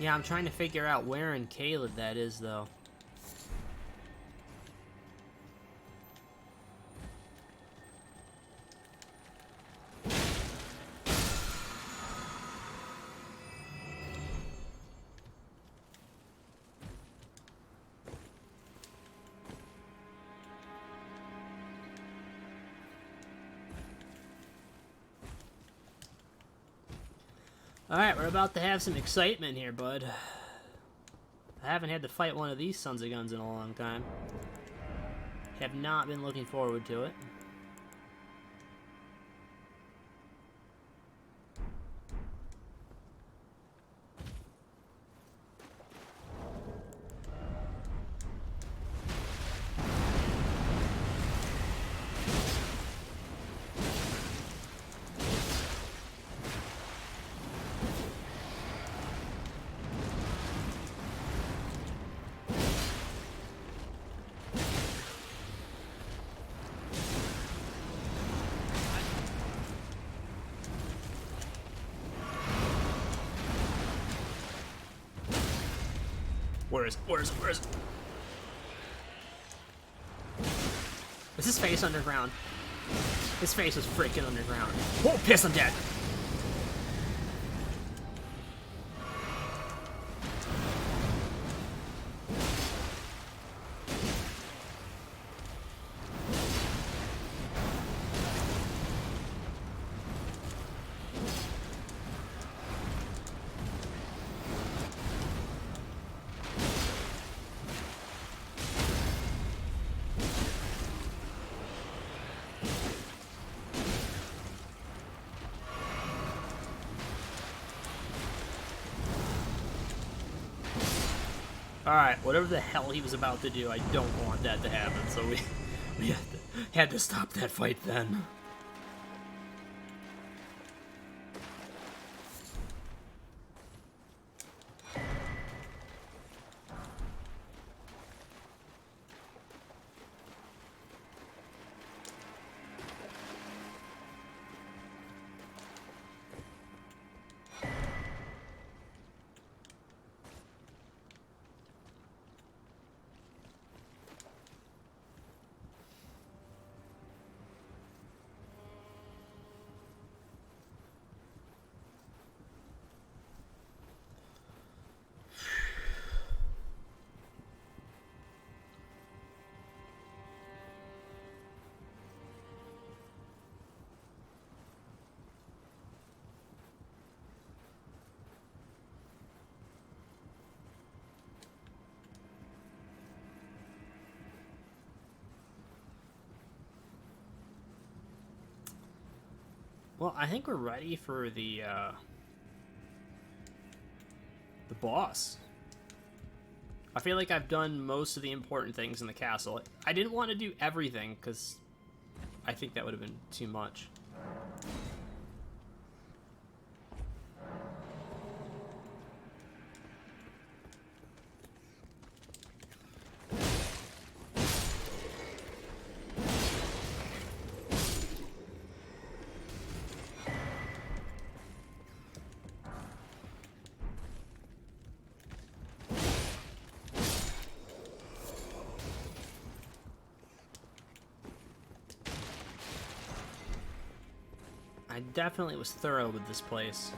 Yeah, I'm trying to figure out where in Caleb that is, though. Alright, we're about to have some excitement here, bud. I haven't had to fight one of these sons of guns in a long time. Have not been looking forward to it. Where is it? Is his face underground? His face is freaking underground. Oh, piss, I'm dead. Alright, whatever the hell he was about to do, I don't want that to happen, so we had to stop that fight then. Well, I think we're ready for the boss. I feel like I've done most of the important things in the castle. I didn't want to do everything, because I think that would have been too much. I definitely was thorough with this place.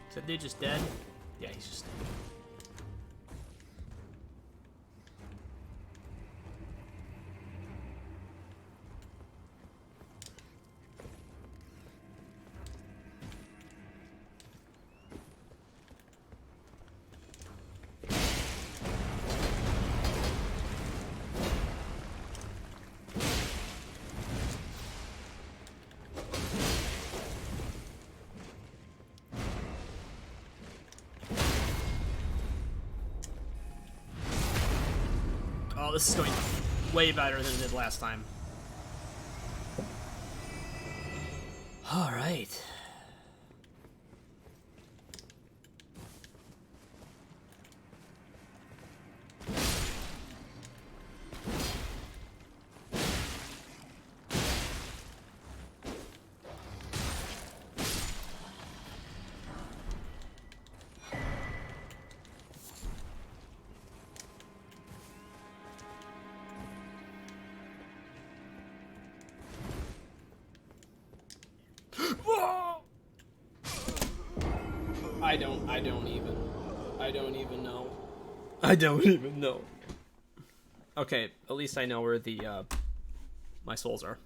Is that dude just dead? Yeah, he's just dead. Oh, this is going way better than it did last time. All right. I don't even know. I don't even know. Okay, at least I know where the, my souls are.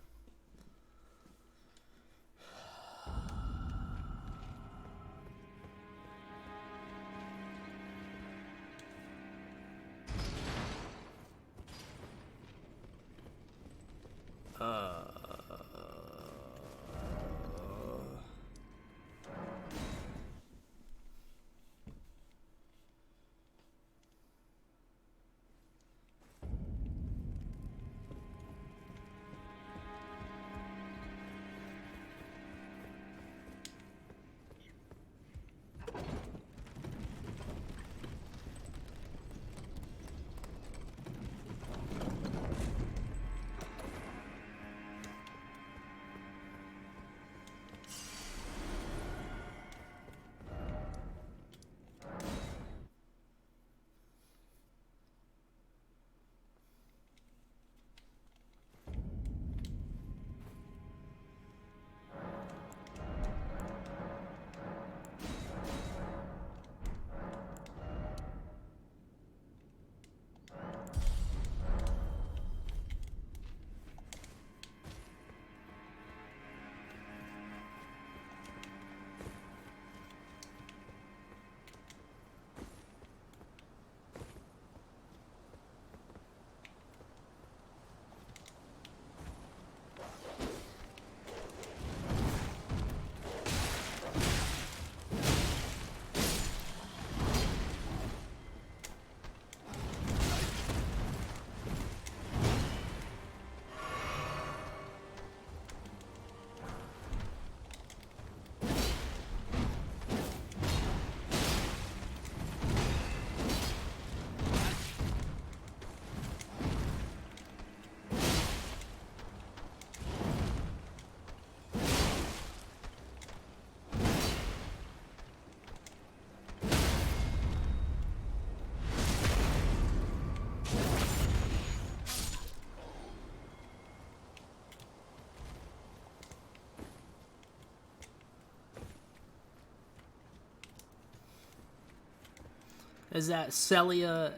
Is that Celia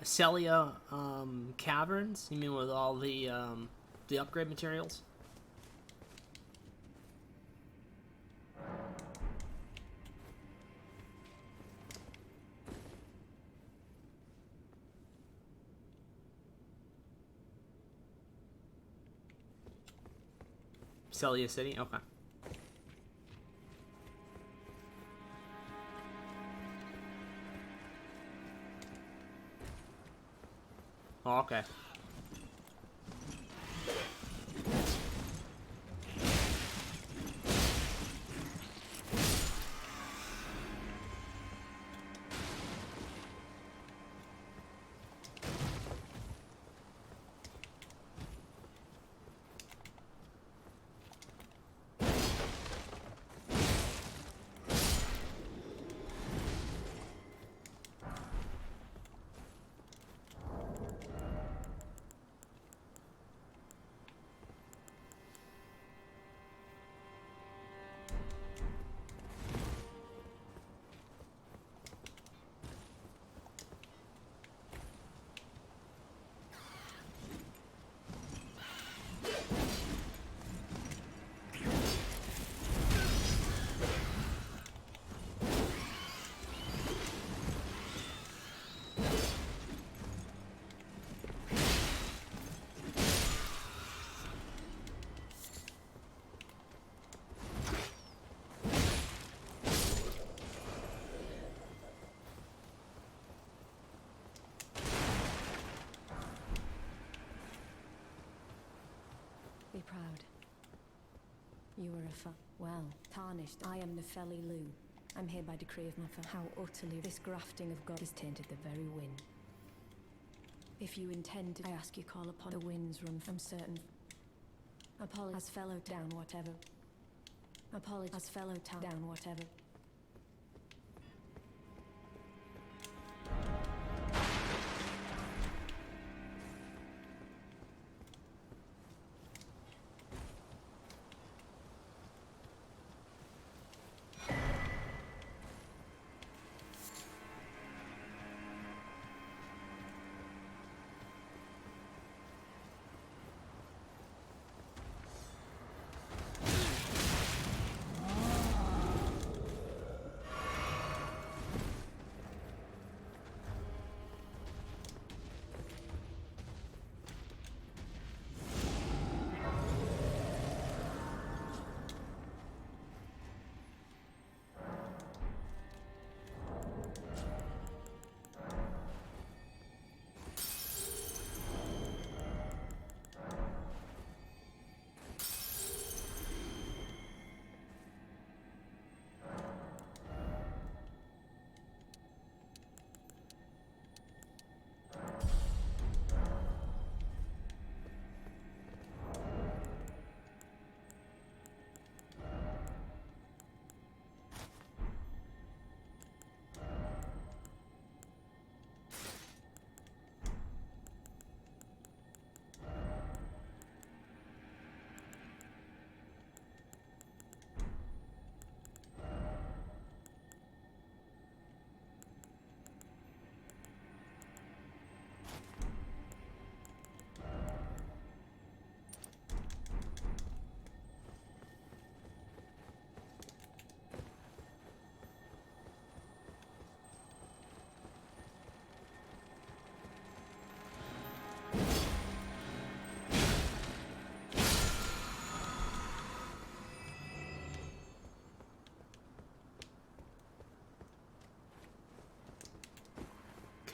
Caverns? You mean with all the upgrade materials? Celia City? Okay. Oh, okay. Be proud. You were well, tarnished. I am Nepheli Lu. I'm here by decree of my how utterly this grafting of God has tainted the very wind. If you intend to, I ask you call upon the winds run from certain. Apologize fellow down whatever. Apologize fellow town down whatever.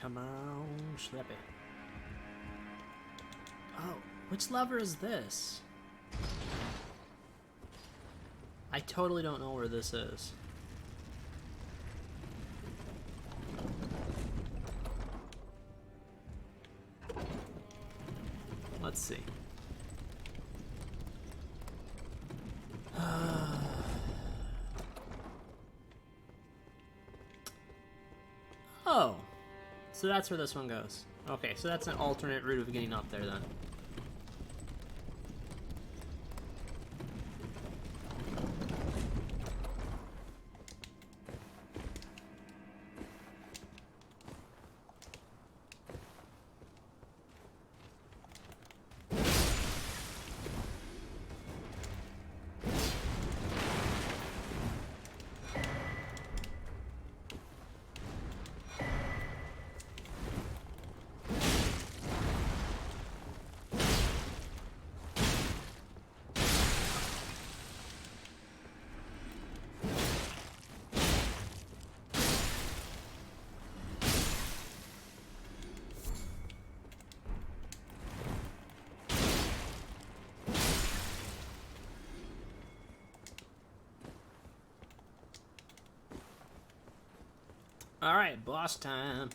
Come on, Schleppy. Oh, which lever is this? I totally don't know where this is. Let's see. Oh. So that's where this one goes. Okay, so that's an alternate route of getting up there then. Alright, boss time.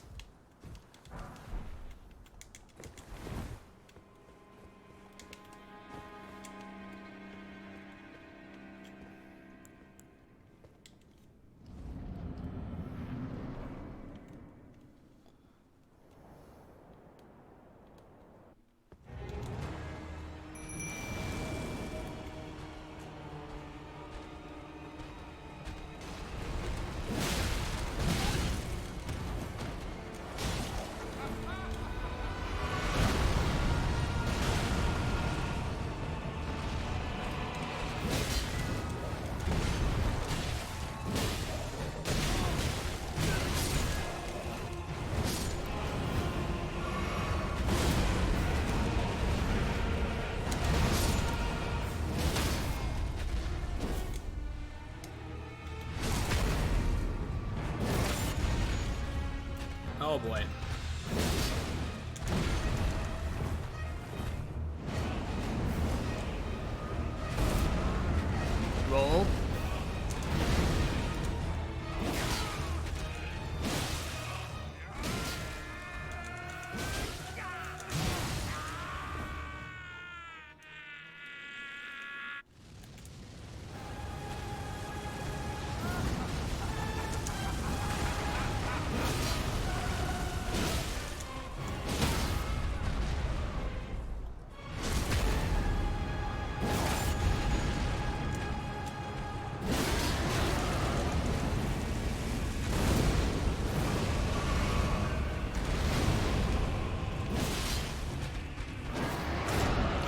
Oh boy. Roll.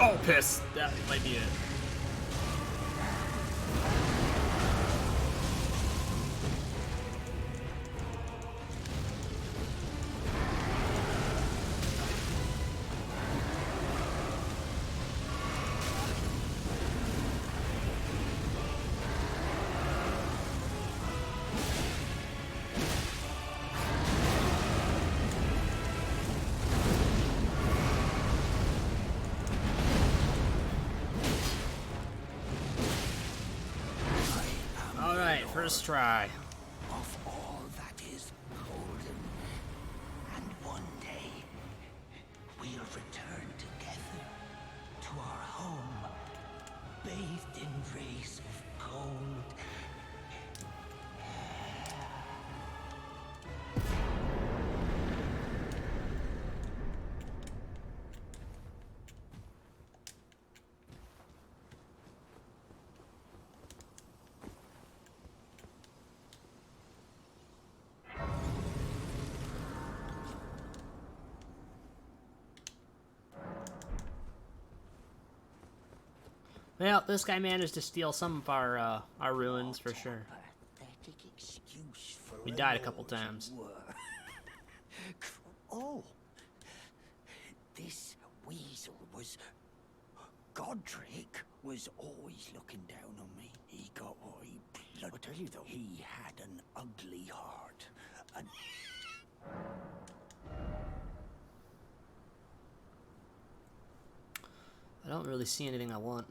Oh, piss. That might be it. Alright, first try. Of all that is golden. And one day, we'll return together to our home, bathed in rays of gold. Well, this guy managed to steal some of our ruins for sure. Pathetic excuse for We died a couple lord you times. were. Oh, this weasel was... Godric was always looking down on me. He got what he blood. I tell you though, he had an ugly heart. And I don't really see anything I want.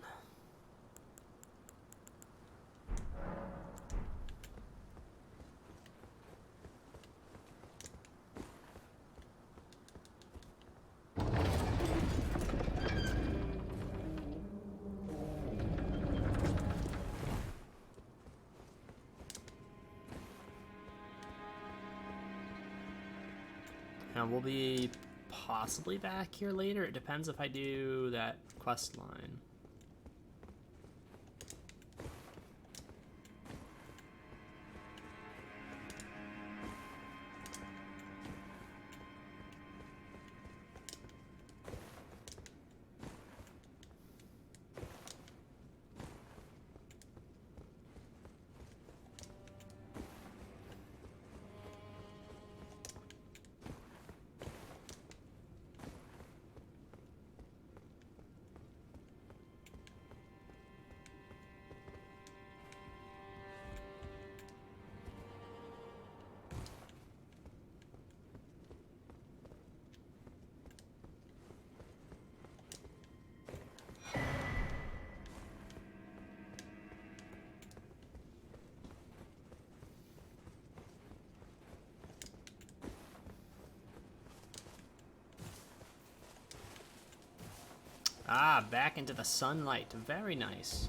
And we'll be possibly back here later. It depends if I do that quest line. Ah, back into the sunlight. Very nice.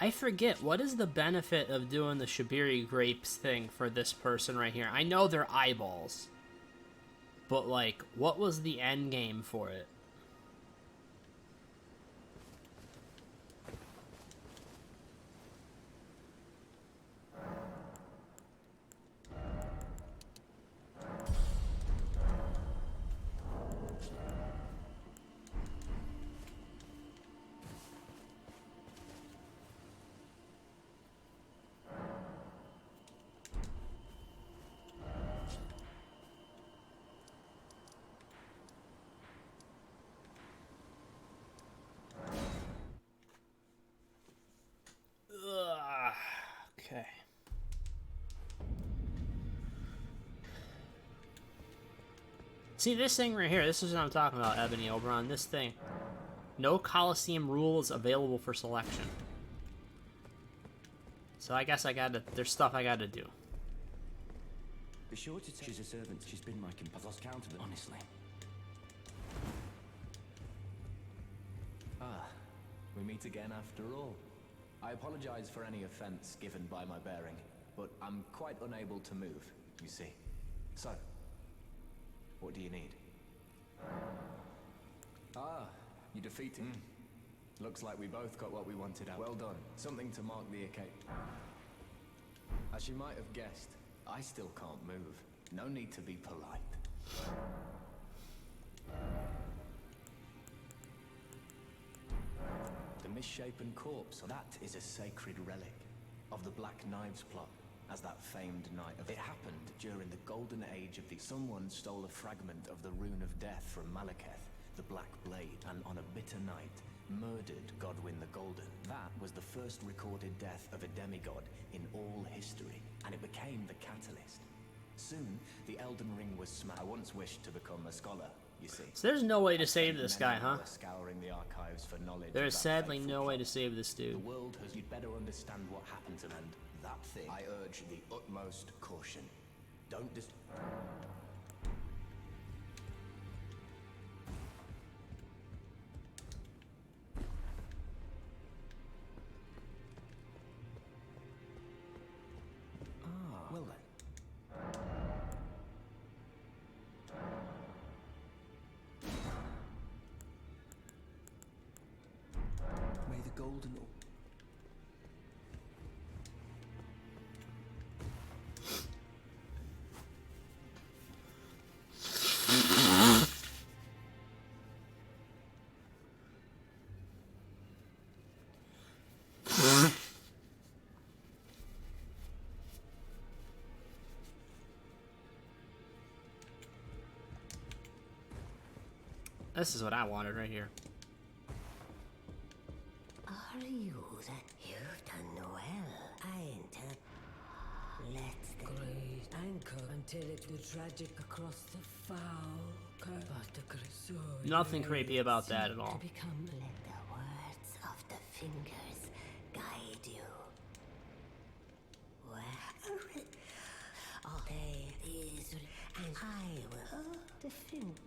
I forget, what is the benefit of doing the Shibiri grapes thing for this person right here? I know they're eyeballs. But, like, what was the end game for it? Ugh. Okay. See, this thing right here, this is what I'm talking about, Ebony Oberon. This thing. No Coliseum rules available for selection. So I guess there's stuff I gotta do. Be sure to tell she's a servant. She's been my I've lost count of it, honestly. Ah, we meet again after all. I apologize for any offense given by my bearing, but I'm quite unable to move, you see. So, what do you need? Ah, you defeated. Looks like we both got what we wanted out. Well done. Something to mark the occasion. As you might have guessed, I still can't move. No need to be polite. The misshapen corpse, that is a sacred relic of the Black Knives plot, as that famed night of it happened during the golden age of the... Someone stole a fragment of the Rune of Death from Malekith, the Black Blade, and on a bitter night, murdered Godwyn the Golden. That was the first recorded death of a demigod in all history, and it became the catalyst. Soon, the Elden Ring was smashed. I once wished to become a scholar, you see. So there's no way to save this guy, huh? Scouring the archives for knowledge. There is sadly no way to save this dude. The world has... You'd better understand what happened to them. And that thing, I urge the utmost caution. Don't well then. May the golden... This is what I wanted right here. Are you that you've done well? I enter. Let the great anchor until it was tragic across the foul curve. Nothing creepy about that at all. To become, let the words of the fingers guide you. Where all day is, and I will defend.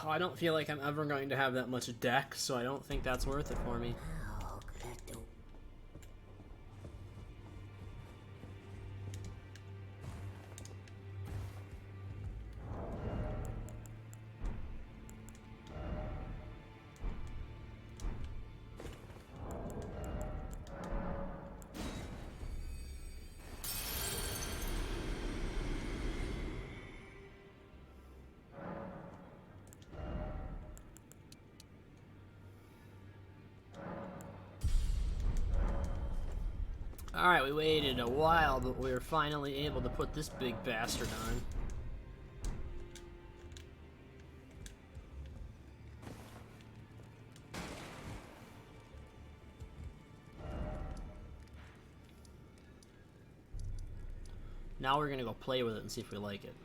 I don't feel like I'm ever going to have that much deck, so I don't think that's worth it for me. How could I do? Alright, we waited a while, but we were finally able to put this big bastard on. Now we're gonna go play with it and see if we like it.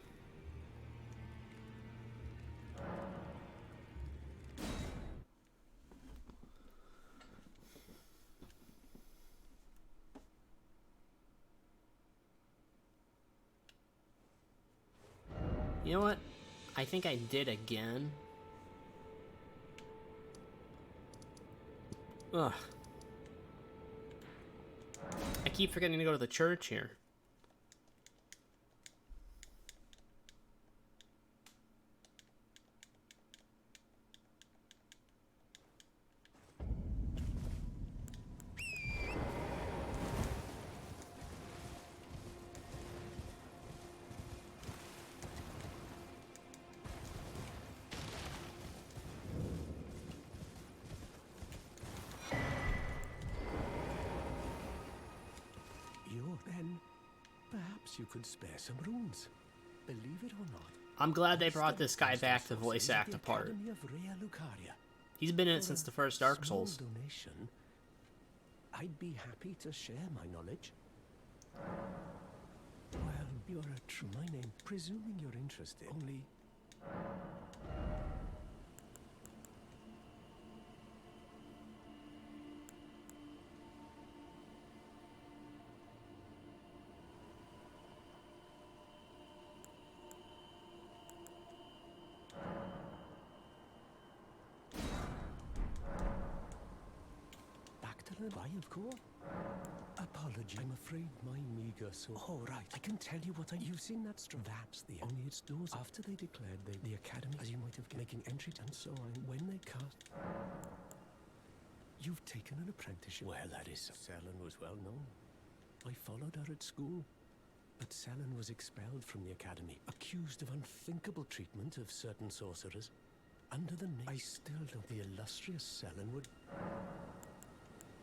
You know what? I think I did again. Ugh. I keep forgetting to go to the church here. Then, perhaps you could spare some runes. Believe it or not. I'm glad they brought this guy back to voice act a part. He's been in it since the first Dark Souls. Donation, I'd be happy to share my knowledge. Well, you're a true my name. Presuming you're interested, only... Why, of course. Apology. I'm afraid my meager soul. Oh, right. I can tell you what you've seen that That's the only its doors. After they declared the academy, as you might have making entry and so on, when they cast... You've taken an apprenticeship. Well, that is... Selen was well known. I followed her at school. But Selen was expelled from the academy, accused of unthinkable treatment of certain sorcerers. Under the name... I still don't... The illustrious Selen would...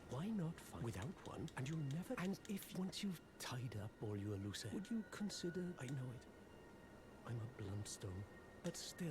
Why not find without one, and you'll never... And if once you've tied up all your loose ends, would you consider... I know it. I'm a bluntstone, but still...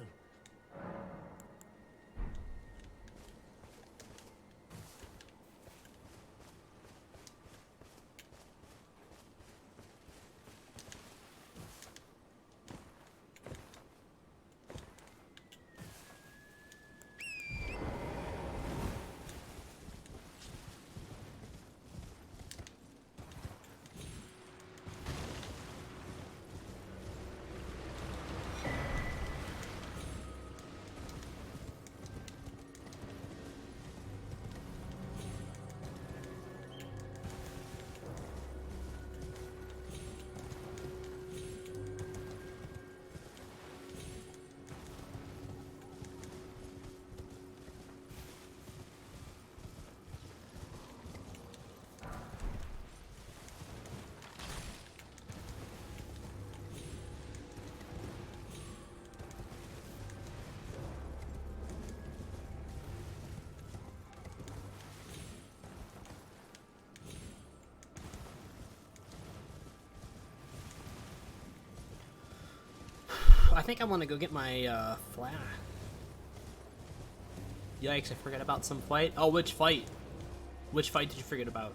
I think I want to go get my flash. Yikes, I forgot about some fight. Oh, which fight? Which fight did you forget about?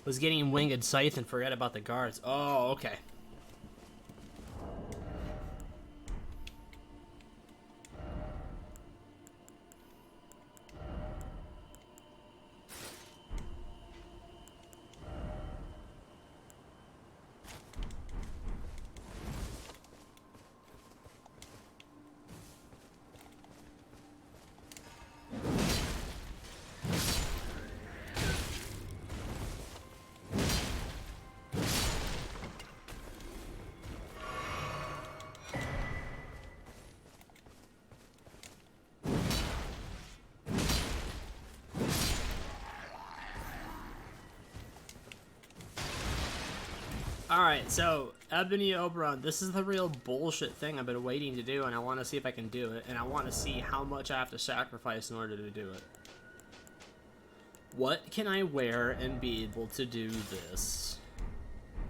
Was getting winged scythe and forget about the guards. Oh, okay. Alright, so, Ebony Oberon, this is the real bullshit thing I've been waiting to do, and I want to see if I can do it, and I want to see how much I have to sacrifice in order to do it. What can I wear and be able to do this?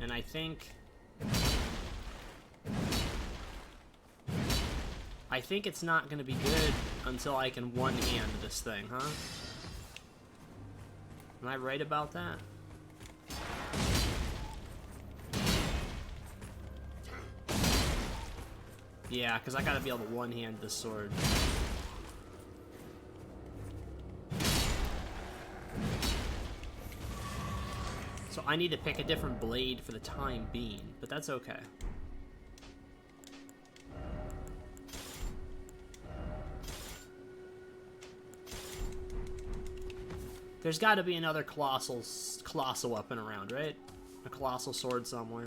And I think it's not going to be good until I can one-hand this thing, huh? Am I right about that? Yeah, because I gotta be able to one-hand this sword. So I need to pick a different blade for the time being, but that's okay. There's got to be another colossal weapon around, right? A colossal sword somewhere.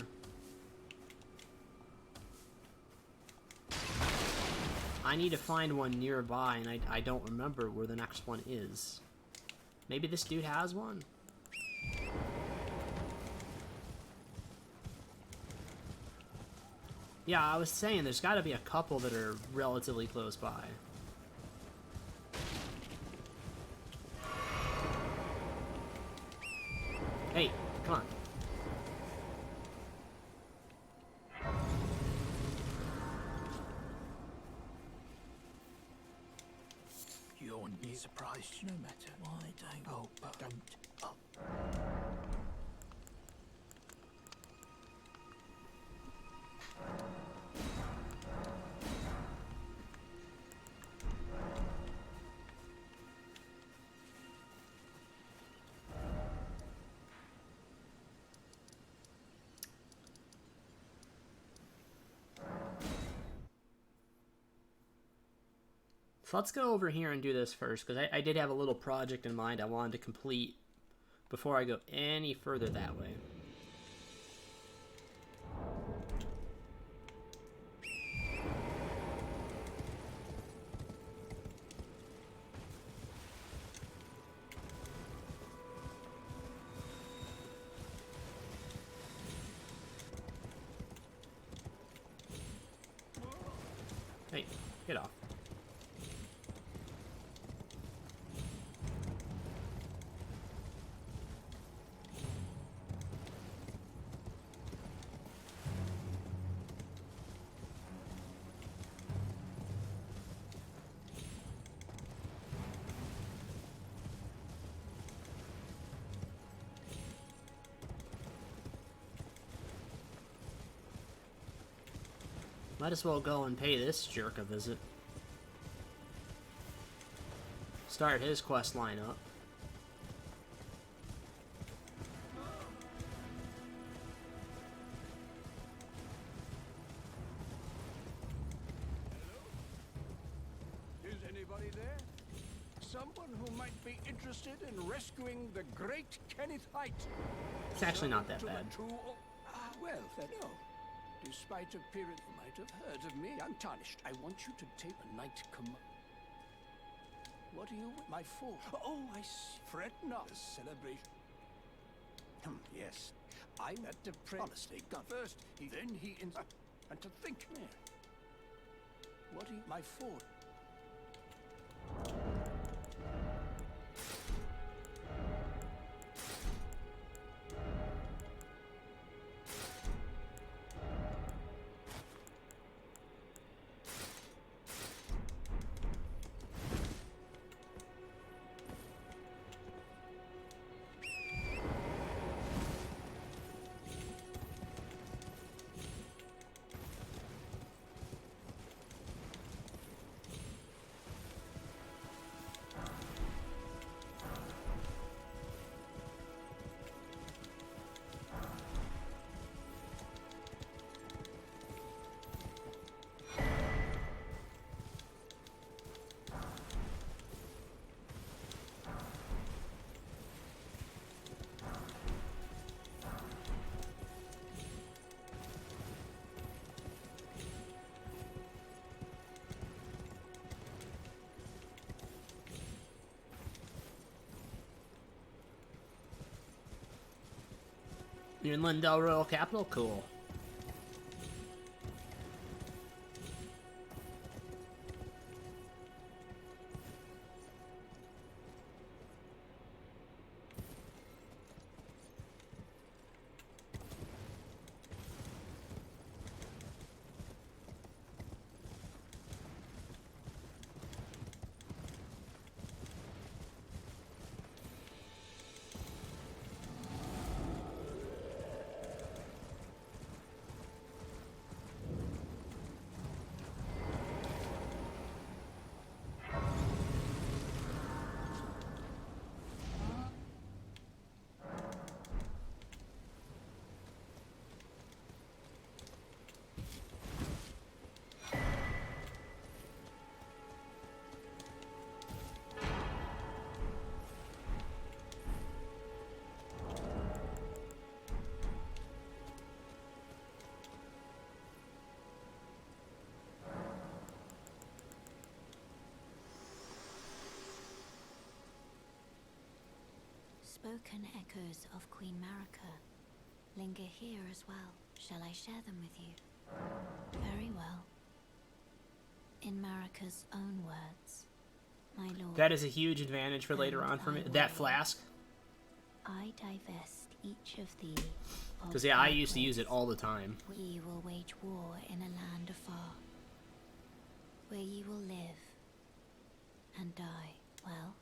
I need to find one nearby, and I don't remember where the next one is. Maybe this dude has one? Yeah, I was saying there's got to be a couple that are relatively close by. Hey, come on. You won't be surprised no matter why don't. Oh, but don't. Oh. So let's go over here and do this first, because I did have a little project in mind I wanted to complete before I go any further that way. Hey, get off. Might as well go and pay this jerk a visit. Start his quest line up. Is anybody there? Someone who might be interested in rescuing the great Kenneth Height? It's actually not that bad. Well, no. Despite appearing, you might have heard of me. I'm tarnished. I want you to take a night command. What are you? My fault. Oh, I see. Fret not. A celebration. Yes. I met the prince. Honestly, God. First, then he and to think, man. What are you? My fault. You're in Lindell Royal Capital? Cool. Spoken echoes of Queen Marika linger here as well. Shall I share them with you? Very well. In Marika's own words, my lord. That is a huge advantage for later on for me. That flask. I divest each of thee. Because, yeah, I used to use it all the time. We will wage war in a land afar, where ye will live and die. Well,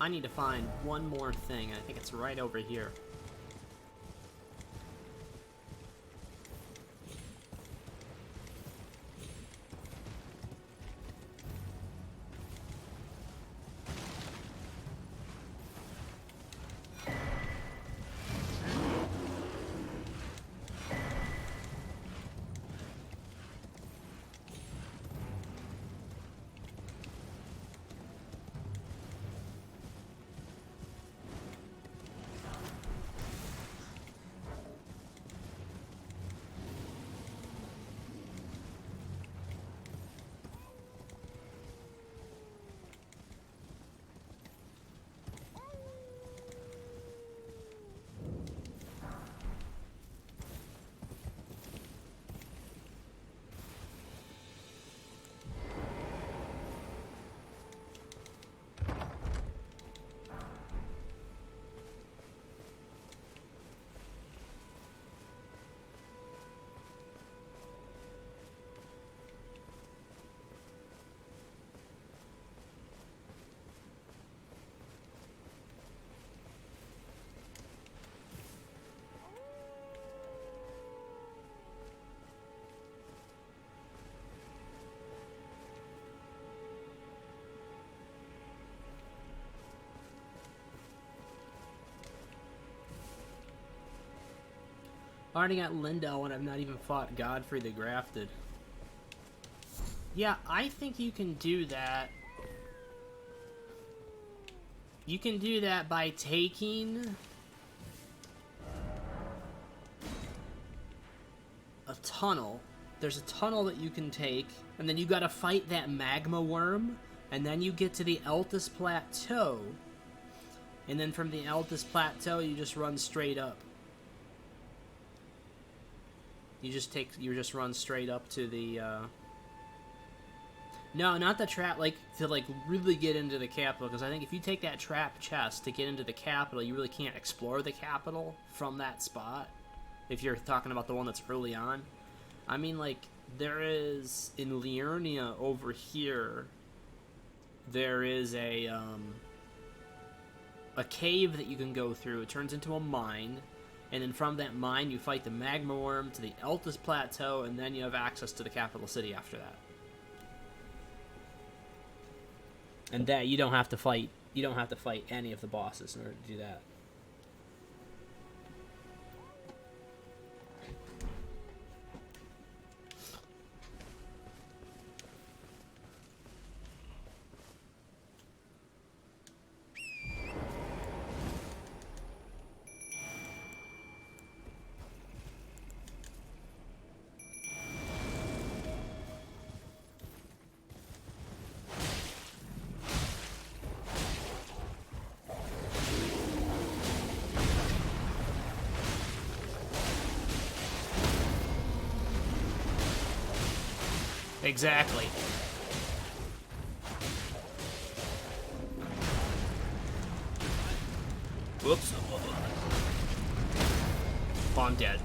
I need to find one more thing. I think it's right over here. Already got Lindell and I've not even fought Godfrey the Grafted. Yeah, I think you can do that. You can do that by taking a tunnel. There's a tunnel that you can take, and then you gotta fight that magma worm, and then you get to the Altus Plateau, and then from the Altus Plateau you just run straight up. You just run straight up to the No, not the trap, like, to, like, really get into the capital, because I think if you take that trap chest to get into the capital, you really can't explore the capital from that spot, if you're talking about the one that's early on. I mean, like, there is, in Liurnia over here, there is a cave that you can go through. It turns into a mine, and then from that mine, you fight the Magma Worm to the Eltis Plateau, and then you have access to the capital city after that. And that you don't have to fight any of the bosses in order to do that. Exactly. Whoops. Oh, I'm dead.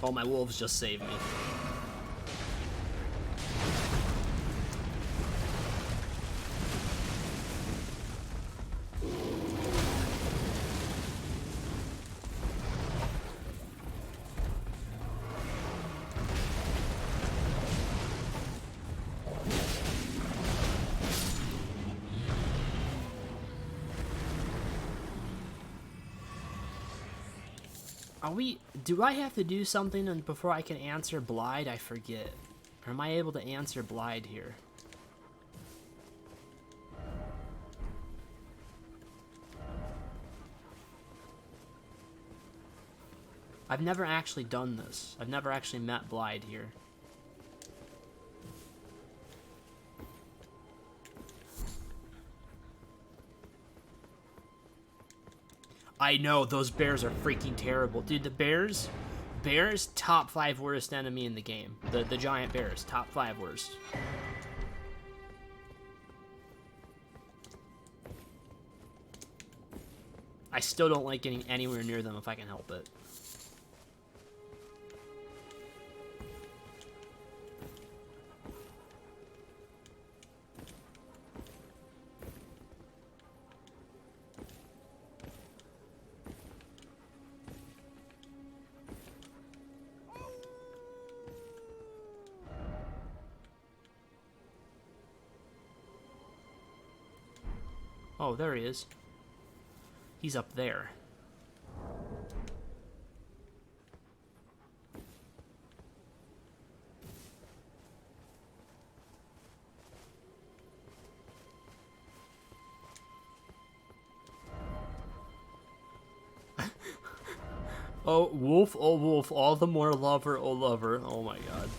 Oh, my wolves just saved me. Do I have to do something before I can answer Blide? I forget. Or am I able to answer Blide here? I've never actually done this. I've never actually met Blide here. I know, those bears are freaking terrible. Dude, the bears, top 5 worst enemy in the game. The giant bears, top 5 worst. I still don't like getting anywhere near them if I can help it. Oh, there he is. He's up there. Oh, wolf, all the more lover, oh lover. Oh my god.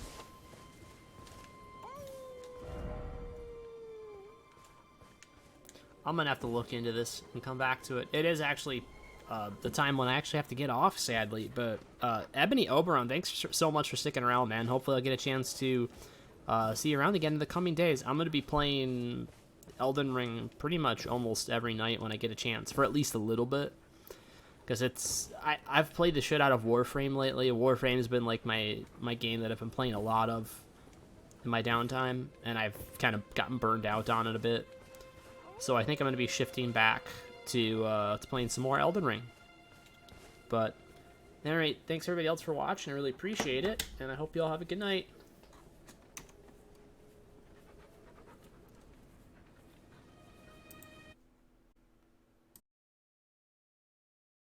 I'm gonna have to look into this and come back to it. It is actually the time when I actually have to get off, sadly. But Ebony Oberon, thanks so much for sticking around, man. Hopefully I'll get a chance to see you around again in the coming days. I'm gonna be playing Elden Ring pretty much almost every night when I get a chance, for at least a little bit. Because I've played the shit out of Warframe lately. Warframe's been like my game that I've been playing a lot of in my downtime, and I've kind of gotten burned out on it a bit. So I think I'm going to be shifting back to playing some more Elden Ring. But, alright, thanks everybody else for watching. I really appreciate it, and I hope you all have a good night.